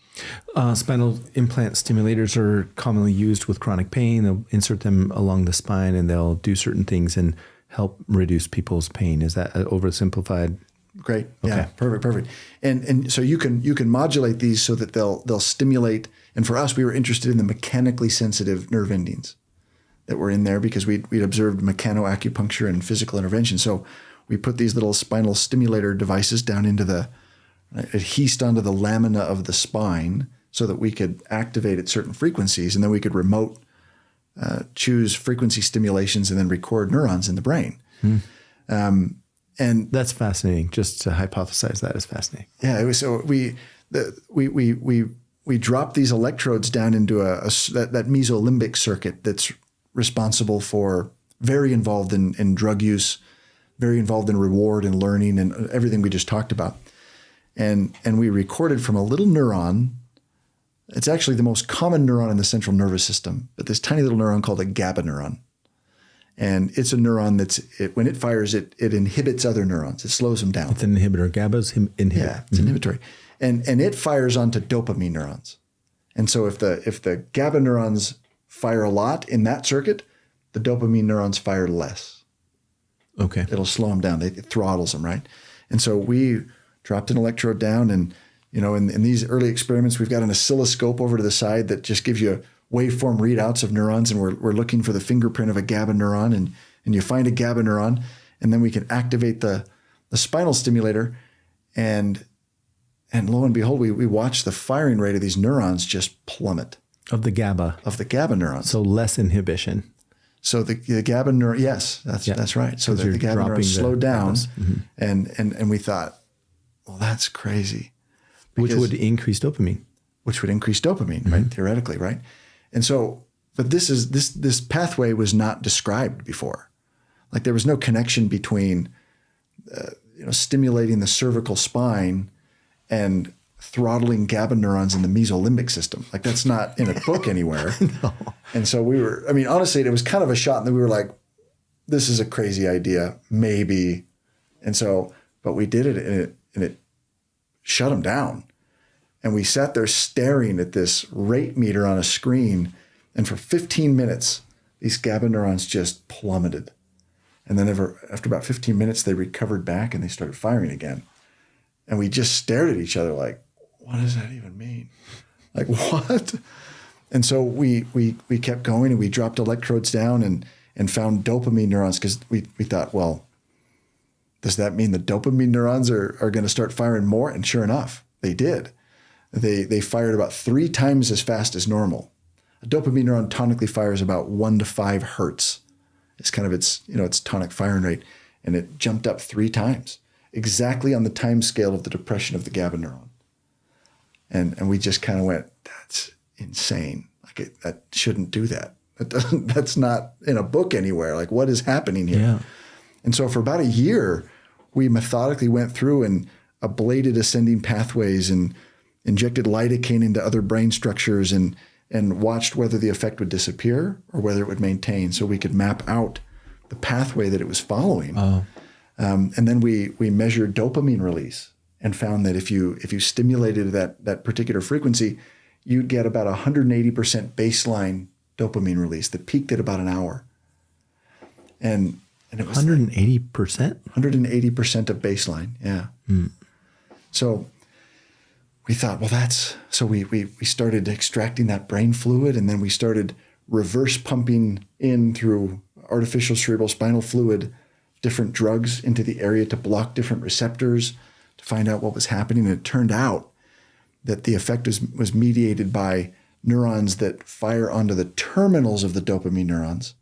Spinal implant stimulators are commonly used with chronic pain. They'll insert them along the spine and they'll do certain things and help reduce people's pain. Is that oversimplified? Great. Okay. Yeah. Perfect. And so you can modulate these so that they'll stimulate. And for us, we were interested in the mechanically sensitive nerve endings that were in there because we'd observed mechanoacupuncture and physical intervention. So we put these little spinal stimulator devices down into adhesed onto the lamina of the spine so that we could activate at certain frequencies, and then we could remote choose frequency stimulations and then record neurons in the brain. And that's fascinating. Just to hypothesize that is fascinating. Yeah. It was, so we dropped these electrodes down into that mesolimbic circuit that's responsible for very involved in drug use, very involved in reward and learning and everything we just talked about. And we recorded from a little neuron. It's actually the most common neuron in the central nervous system, but this tiny little neuron called a GABA neuron. And it's a neuron when it fires, it inhibits other neurons. It slows them down. It's an inhibitor. GABA's inhibitor. Yeah, it's inhibitory. And it fires onto dopamine neurons. And so if the GABA neurons fire a lot in that circuit, the dopamine neurons fire less. Okay. It'll slow them down. It throttles them, right? And so we dropped an electrode down, and in these early experiments, we've got an oscilloscope over to the side that just gives you waveform readouts of neurons, and we're looking for the fingerprint of a GABA neuron, and you find a GABA neuron, and then we can activate the spinal stimulator, and lo and behold, we watch the firing rate of these neurons just plummet. Of the GABA. Of the GABA neurons. So less inhibition. So the GABA neuron, yes, that's right. So the GABA neurons slowed down, and we thought, well, that's crazy. Which would increase dopamine. Which would increase dopamine, right? Theoretically, right? And so, but this pathway was not described before. Like there was no connection between, stimulating the cervical spine and throttling GABA neurons in the mesolimbic system. Like that's not in a book anywhere. No. And so honestly, it was kind of a shot, and then we were like, this is a crazy idea, maybe. And so, but we did it, and it shut them down. And we sat there staring at this rate meter on a screen. And for 15 minutes, these GABA neurons just plummeted. And then after about 15 minutes, they recovered back and they started firing again. And we just stared at each other like, what does that even mean? Like, what? And so we kept going, and we dropped electrodes down and found dopamine neurons, because we thought, well, does that mean the dopamine neurons are going to start firing more? And sure enough, they did. They fired about 3 times as fast as normal. A dopamine neuron tonically fires about 1 to 5 hertz. It's kind of its tonic firing rate. And it jumped up 3 times, exactly on the time scale of the depression of the GABA neuron. And we just kind of went, that's insane. Like that shouldn't do that. That's not in a book anywhere. Like, what is happening here? Yeah. And so for about a year, we methodically went through and ablated ascending pathways and injected lidocaine into other brain structures and watched whether the effect would disappear or whether it would maintain, so we could map out the pathway that it was following. Oh. And then we measured dopamine release and found that if you stimulated that particular frequency, you'd get about 180% baseline dopamine release that peaked at about an hour. And it was 180%? 180% of baseline, yeah. So we thought, well, so we started extracting that brain fluid, and then we started reverse pumping in through artificial cerebral spinal fluid different drugs into the area to block different receptors to find out what was happening. And it turned out that the effect was mediated by neurons that fire onto the terminals of the dopamine neurons,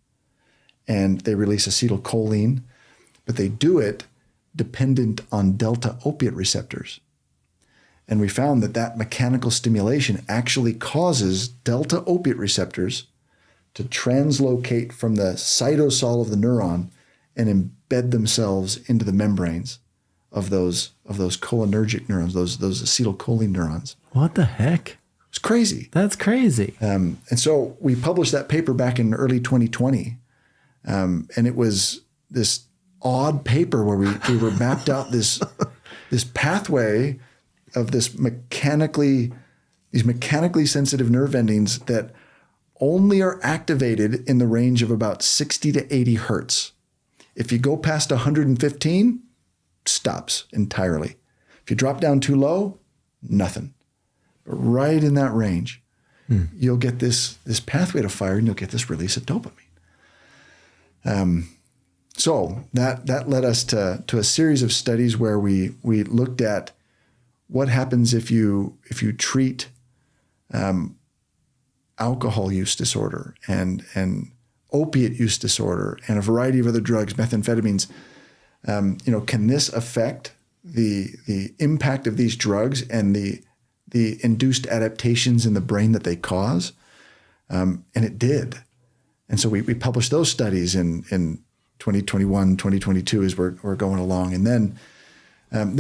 and they release acetylcholine, but they do it dependent on delta opiate receptors. And we found that mechanical stimulation actually causes delta opiate receptors to translocate from the cytosol of the neuron and embed themselves into the membranes of those cholinergic neurons, those acetylcholine neurons. What the heck? It's crazy. That's crazy. And so we published that paper back in early 2020. And it was this odd paper where we were mapped out this pathway of these mechanically sensitive nerve endings that only are activated in the range of about 60 to 80 hertz. If you go past 115, stops entirely. If you drop down too low, nothing. But right in that range, you'll get this pathway to fire, and you'll get this release of dopamine. So that led us to a series of studies where we looked at what happens if you treat alcohol use disorder and opiate use disorder and a variety of other drugs, methamphetamines. Can this affect the impact of these drugs and the induced adaptations in the brain that they cause? And it did. And so we published those studies in 2021, 2022 as we're going along. And then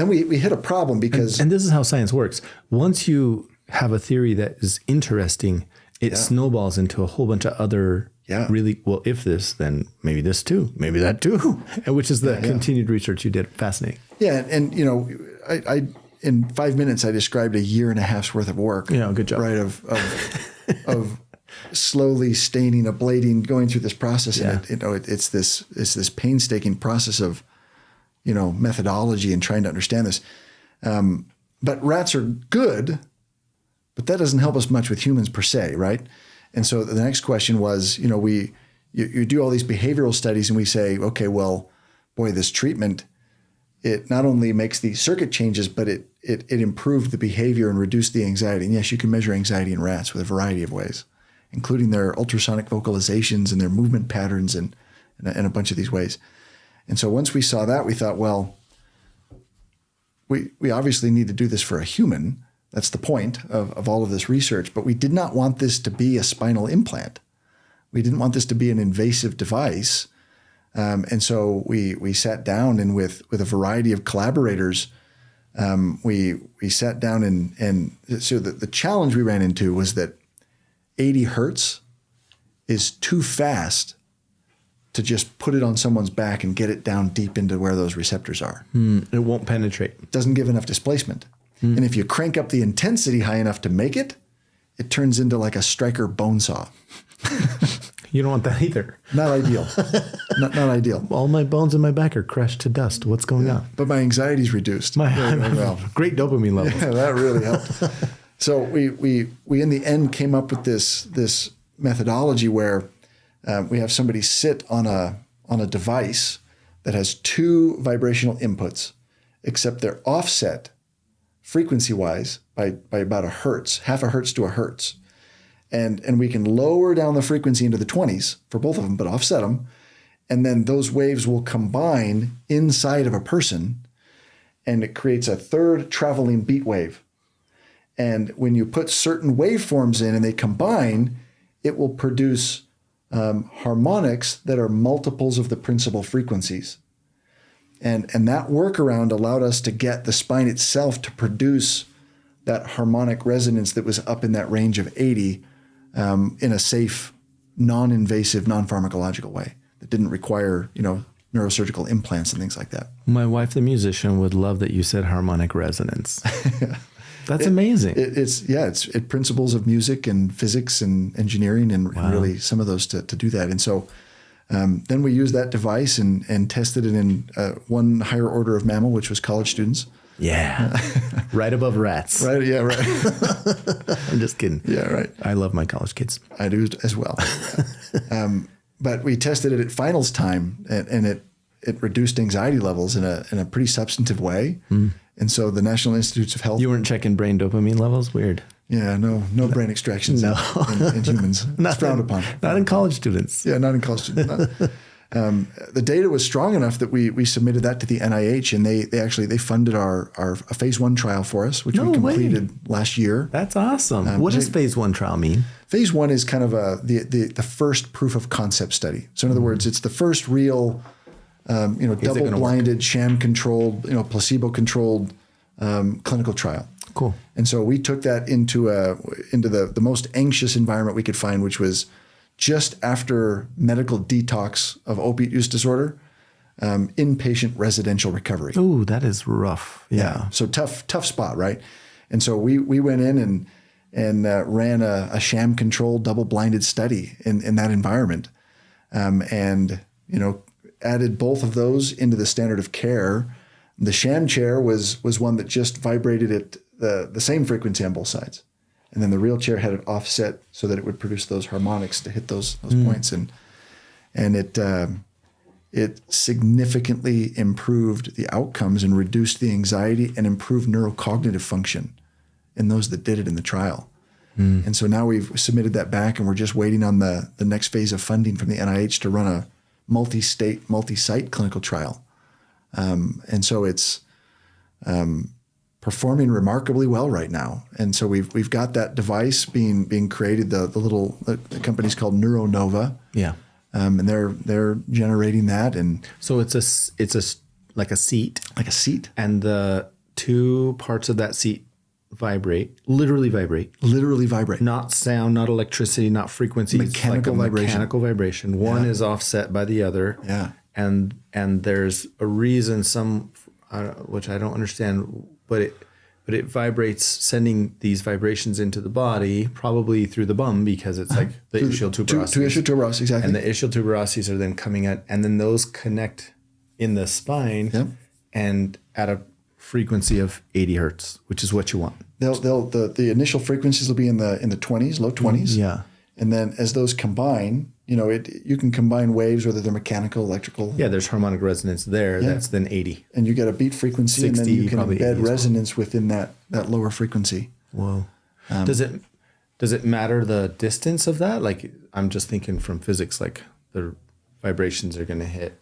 we hit a problem because... And this is how science works. Once you have a theory that is interesting, it snowballs into a whole bunch of other Yeah. really, well, if this, then maybe this too, maybe that too, and which is the continued research you did. Fascinating. Yeah. And you know, I in 5 minutes, I described a year and a half's worth of work. Yeah. Good job. Right. Of slowly staining, ablating, going through this process. Yeah. And it's this painstaking process of, methodology and trying to understand this. But rats are good, but that doesn't help us much with humans per se, right? And so the next question was, you do all these behavioral studies and we say, okay, well, boy, this treatment, it not only makes the circuit changes, but it improved the behavior and reduced the anxiety. And yes, you can measure anxiety in rats with a variety of ways, including their ultrasonic vocalizations and their movement patterns and a bunch of these ways. And so once we saw that, we thought, well, we obviously need to do this for a human. That's the point of all of this research. But we did not want this to be a spinal implant. We didn't want this to be an invasive device. And so we sat down and with a variety of collaborators, we sat down and so the challenge we ran into was that 80 hertz is too fast to just put it on someone's back and get it down deep into where those receptors are. It won't penetrate. It doesn't give enough displacement. And if you crank up the intensity high enough to make it, it turns into like a Stryker bone saw. You don't want that either. Not ideal. not ideal. All my bones in my back are crushed to dust. What's going on? But my anxiety is reduced. Great dopamine levels. Yeah, that really helped. So we in the end came up with this methodology where we have somebody sit on a device that has two vibrational inputs, except they're offset frequency-wise by about a hertz, half a hertz to a hertz. And we can lower down the frequency into the 20s for both of them, but offset them. And then those waves will combine inside of a person, and it creates a third traveling beat wave. And when you put certain waveforms in and they combine, it will produce harmonics that are multiples of the principal frequencies. And that workaround allowed us to get the spine itself to produce that harmonic resonance that was up in that range of 80 in a safe, non-invasive, non-pharmacological way that didn't require, neurosurgical implants and things like that. My wife, the musician, would love that you said harmonic resonance. That's amazing. It's principles of music and physics and engineering and really some of those to do that. And so then we used that device and tested it in one higher order of mammal, which was college students. Yeah. Right above rats. Right. Yeah. Right. I'm just kidding. Yeah. Right. I love my college kids. I do as well. But we tested it at finals time and it reduced anxiety levels in a pretty substantive way. And so the National Institutes of Health. You weren't checking brain dopamine levels? Weird. Yeah, no brain extractions in humans. It's frowned upon. Not in college students. Yeah, not in college students. The data was strong enough that we submitted that to the NIH, and they funded our phase 1 trial for us, which we completed last year. That's awesome. What does phase 1 trial mean? Phase 1 is kind of the first proof of concept study. So in other words, it's the first real double-blinded, sham-controlled, placebo-controlled clinical trial. Cool. And so we took that into the most anxious environment we could find, which was just after medical detox of opiate use disorder, inpatient residential recovery. Oh, that is rough. Yeah. So tough spot, right? And so we went in and ran a sham-controlled, double-blinded study in that environment, and added both of those into the standard of care. The sham chair was one that just vibrated at the same frequency on both sides. And then the real chair had it offset so that it would produce those harmonics to hit those points. And it significantly improved the outcomes and reduced the anxiety and improved neurocognitive function in those that did it in the trial. And so now we've submitted that back and we're just waiting on the next phase of funding from the NIH to run a multi-state, multi-site clinical trial. And so it's performing remarkably well right now. And so we've got that device being created. The company's called NeuroNova. Yeah. And they're generating that. And so it's like a seat. Like a seat. And the two parts of that seat vibrate, literally vibrate, not sound, not electricity, not frequency. Mechanical it's like vibration. Mechanical vibration. One is offset by the other. Yeah. And there's a reason, which I don't understand, but it vibrates, sending these vibrations into the body, probably through the bum, because it's like the ischial tuberosities. Two ischial tuberosities, exactly. And the ischial tuberosities are then coming out, and then those connect in the spine, and at a frequency of 80 hertz, which is what you want. The initial frequencies will be in the 20s, low 20s. Yeah. And then as those combine, you can combine waves, whether they're mechanical, electrical. Yeah, there's harmonic resonance there. Yeah. That's then 80. And you get a beat frequency, 60, and then you can embed resonance within that lower frequency. Whoa. Does it matter the distance of that? Like, I'm just thinking from physics, like the vibrations are going to hit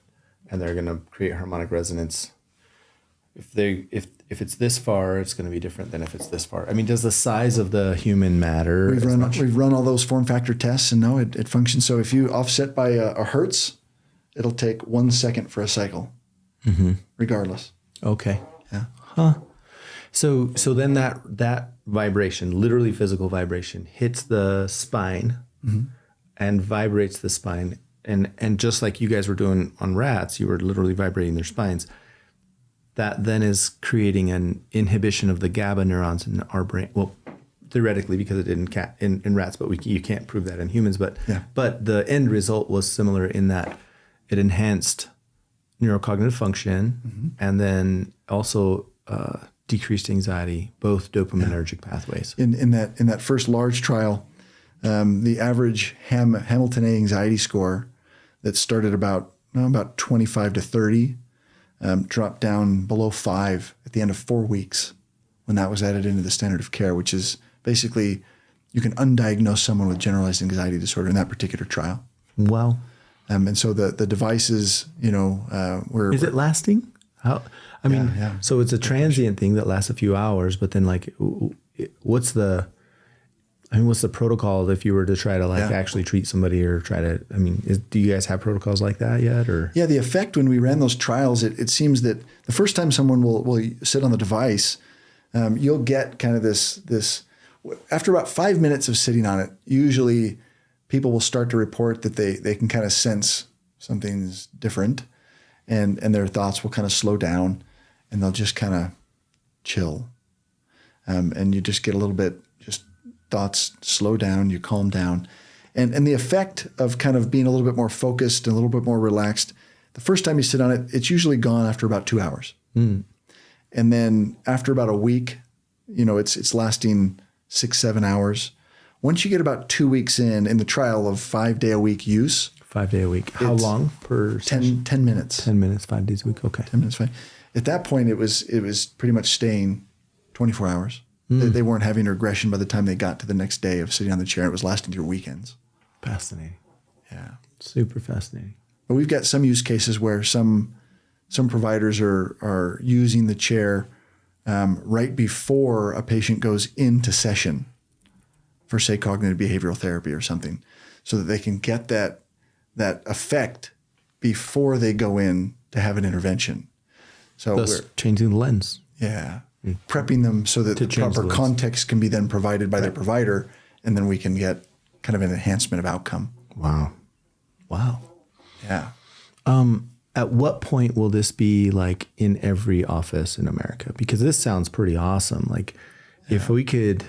and they're going to create harmonic resonance. If it's this far, it's going to be different than if it's this far. I mean, does the size of the human matter? We've run all those form factor tests, and no, it functions. So if you offset by a hertz, it'll take 1 second for a cycle, regardless. Okay. Yeah. Huh. So then that vibration, literally physical vibration, hits the spine and vibrates the spine. And just like you guys were doing on rats, you were literally vibrating their spines. That then is creating an inhibition of the GABA neurons in our brain. Well, theoretically, because it didn't in rats, but you can't prove that in humans. But the end result was similar in that it enhanced neurocognitive function and then also decreased anxiety, both dopaminergic pathways. In that first large trial, the average Hamilton A anxiety score that started about 25 to 30. Dropped down below 5 at the end of 4 weeks when that was added into the standard of care, which is basically you can undiagnose someone with generalized anxiety disorder in that particular trial. Wow. And so the devices, were... Is it lasting? So it's a transient thing that lasts a few hours, but then like, what's the protocol if you were to try to actually treat somebody or try to, do you guys have protocols like that yet? Or yeah, the effect when we ran those trials, it seems that the first time someone will sit on the device, you'll get kind of this, after about 5 minutes of sitting on it, usually people will start to report that they can kind of sense something's different and their thoughts will kind of slow down and they'll just kind of chill. And you just get a little bit, thoughts slow down, you calm down. And the effect of kind of being a little bit more focused and a little bit more relaxed, the first time you sit on it, it's usually gone after about 2 hours. And then after about a week, it's lasting 6-7 hours. Once you get about 2 weeks in the trial of 5-day-a-week use. 5 day a week. How long per 10 minutes. 10 minutes, 5 days a week. Okay. 10 minutes, fine. At that point, it was pretty much staying 24 hours. They weren't having regression by the time they got to the next day of sitting on the chair. It was lasting through weekends. Fascinating. Yeah. Super fascinating. But we've got some use cases where some providers are using the chair right before a patient goes into session for, say, cognitive behavioral therapy or something, so that they can get that effect before they go in to have an intervention. So thus changing the lens. Yeah. Prepping them so that the proper context can be then provided by their provider, and then we can get kind of an enhancement of outcome. Wow. Yeah. At what point will this be like in every office in America? Because this sounds pretty awesome. Like if we could,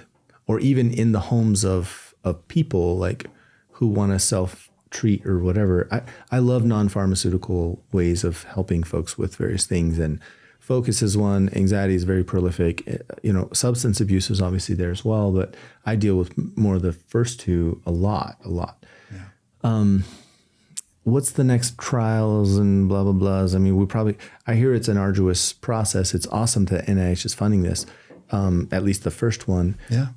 or even in the homes of people like who want to self-treat or whatever. I love non-pharmaceutical ways of helping folks with various things, and focus is one. Anxiety is very prolific. Substance abuse is obviously there as well, but I deal with more of the first two a lot. Yeah. What's the next trials and blah, blah, blahs? I hear it's an arduous process. It's awesome that NIH is funding this, at least the first one. Yeah.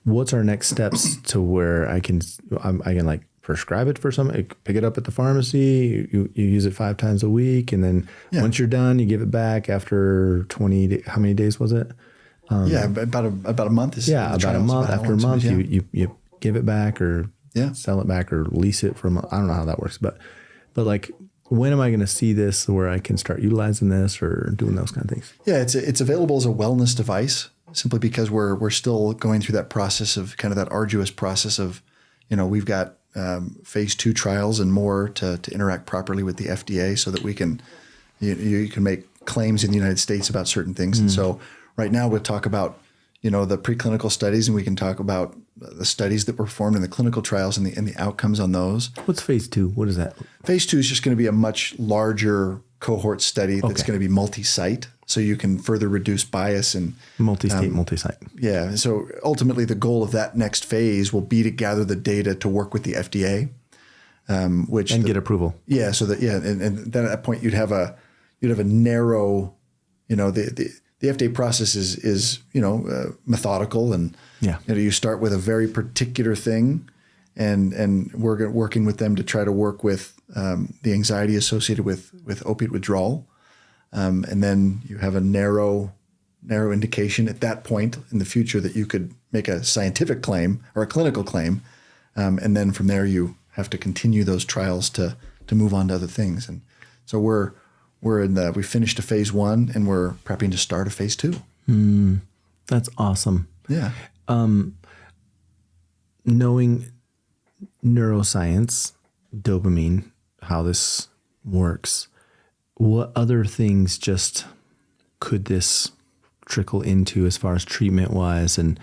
What's our next steps to where I can like prescribe it for somebody, pick it up at the pharmacy, you use it 5 times a week, and then once you're done, you give it back after 20 days. How many days was it? About a month. About a month. After a month, you give it back or sell it back or lease it from, I don't know how that works, but like, when am I going to see this where I can start utilizing this or doing those kind of things? Yeah, it's available as a wellness device. simply because we're still going through that process of kind of that arduous process of, we've got phase 2 trials and more to interact properly with the FDA so that we can, you can make claims in the United States about certain things. And so right now we'll talk about, the preclinical studies, and we can talk about the studies that were performed in the clinical trials and the outcomes on those. What's phase 2? What is that? Phase 2 is just going to be a much larger cohort study that's going to be multi-site, so you can further reduce bias and multi-state, multi-site. Yeah. So ultimately, the goal of that next phase will be to gather the data to work with the FDA, get approval. Yeah. So that and then at that point you'd have a narrow, the FDA process is methodical, and you start with a very particular thing, and we're working with them to try to work with the anxiety associated with opiate withdrawal, and then you have a narrow indication at that point in the future that you could make a scientific claim or a clinical claim, and then from there you have to continue those trials to move on to other things. And so we finished a phase 1 and we're prepping to start a phase 2. That's awesome. Yeah. Knowing neuroscience, dopamine, how this works, what other things just could this trickle into as far as treatment wise and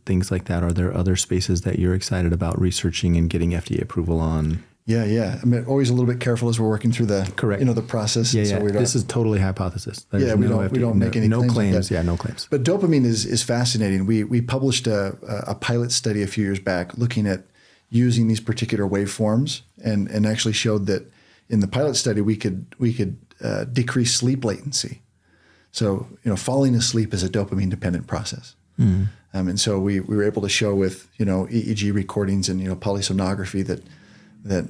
things like that? Are there other spaces that you're excited about researching and getting FDA approval on? Yeah. I mean, always a little bit careful as we're working through the the process. Yeah. So this is totally hypothesis. We don't make any claims. No claims. But dopamine is fascinating. We published a pilot study a few years back looking at using these particular waveforms, and actually showed that in the pilot study we could decrease sleep latency. So falling asleep is a dopamine dependent process. And so we were able to show with EEG recordings and polysomnography that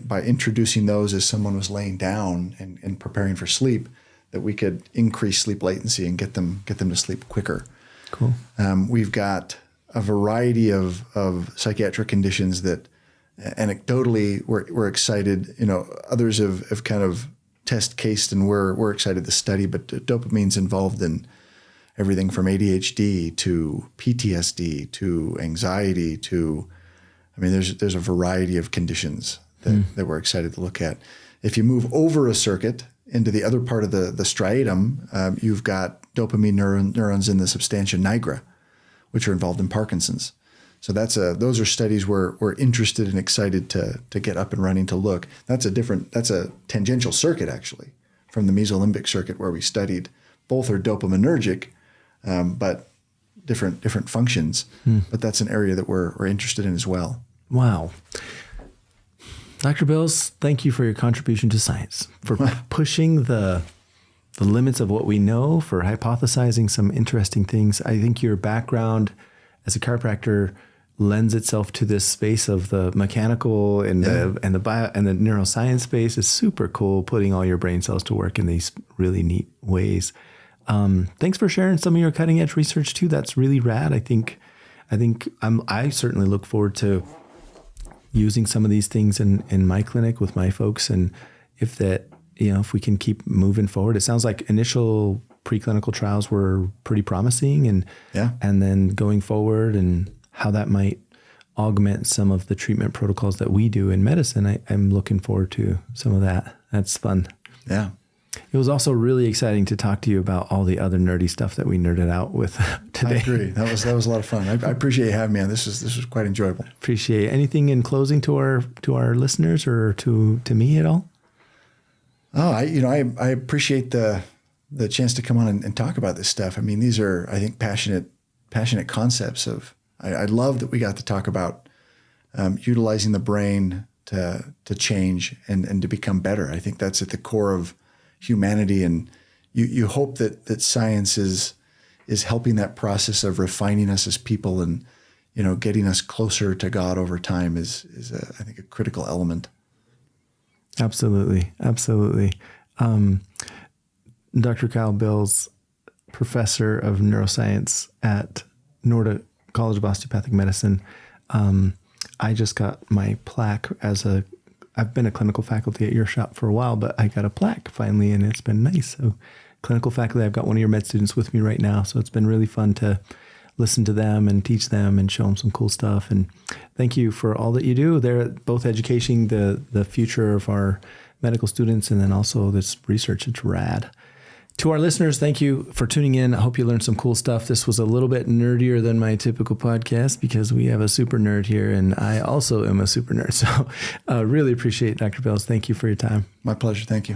by introducing those as someone was laying down and preparing for sleep, that we could increase sleep latency and get them to sleep quicker. Cool. We've got a variety of psychiatric conditions that anecdotally we're excited. Others have kind of test cased and we're excited to study, but dopamine's involved in everything from ADHD to PTSD to anxiety to, there's a variety of conditions that we're excited to look at. If you move over a circuit into the other part of the striatum, you've got dopamine neurons in the substantia nigra, which are involved in Parkinson's. So those are studies we're interested and excited to get up and running to look. That's a tangential circuit actually from the mesolimbic circuit where we studied. Both are dopaminergic, but different functions. But that's an area that we're interested in as well. Wow. Dr. Bills, thank you for your contribution to science, for pushing the limits of what we know, for hypothesizing some interesting things. I think your background as a chiropractor lends itself to this space of the mechanical and the bio and the neuroscience space. Is super cool, putting all your brain cells to work in these really neat ways. Thanks for sharing some of your cutting edge research too. That's really rad. I certainly look forward to using some of these things in my clinic with my folks. And if we can keep moving forward, it sounds like initial preclinical trials were pretty promising, and then going forward and how that might augment some of the treatment protocols that we do in medicine. I'm looking forward to some of that. That's fun. Yeah. It was also really exciting to talk to you about all the other nerdy stuff that we nerded out with today. I agree. That was a lot of fun. I appreciate you having me on. This was quite enjoyable. Appreciate it. Anything in closing to our listeners or to me at all? Oh, I appreciate the chance to come on and talk about this stuff. These are, I think, passionate concepts of. I love that we got to talk about utilizing the brain to change and to become better. I think that's at the core of humanity, and you hope that science is helping that process of refining us as people and getting us closer to God over time is I think a critical element. Absolutely. Dr. Kyle Bills, professor of neuroscience at College of Osteopathic Medicine. I just got my plaque I've been a clinical faculty at your shop for a while, but I got a plaque finally, and it's been nice. So clinical faculty. I've got one of your med students with me right now. So it's been really fun to listen to them and teach them and show them some cool stuff. And thank you for all that you do. They're both educating the future of our medical students and then also this research. It's rad. To our listeners, thank you for tuning in. I hope you learned some cool stuff. This was a little bit nerdier than my typical podcast because we have a super nerd here, and I also am a super nerd. So really appreciate it, Dr. Bells. Thank you for your time. My pleasure. Thank you.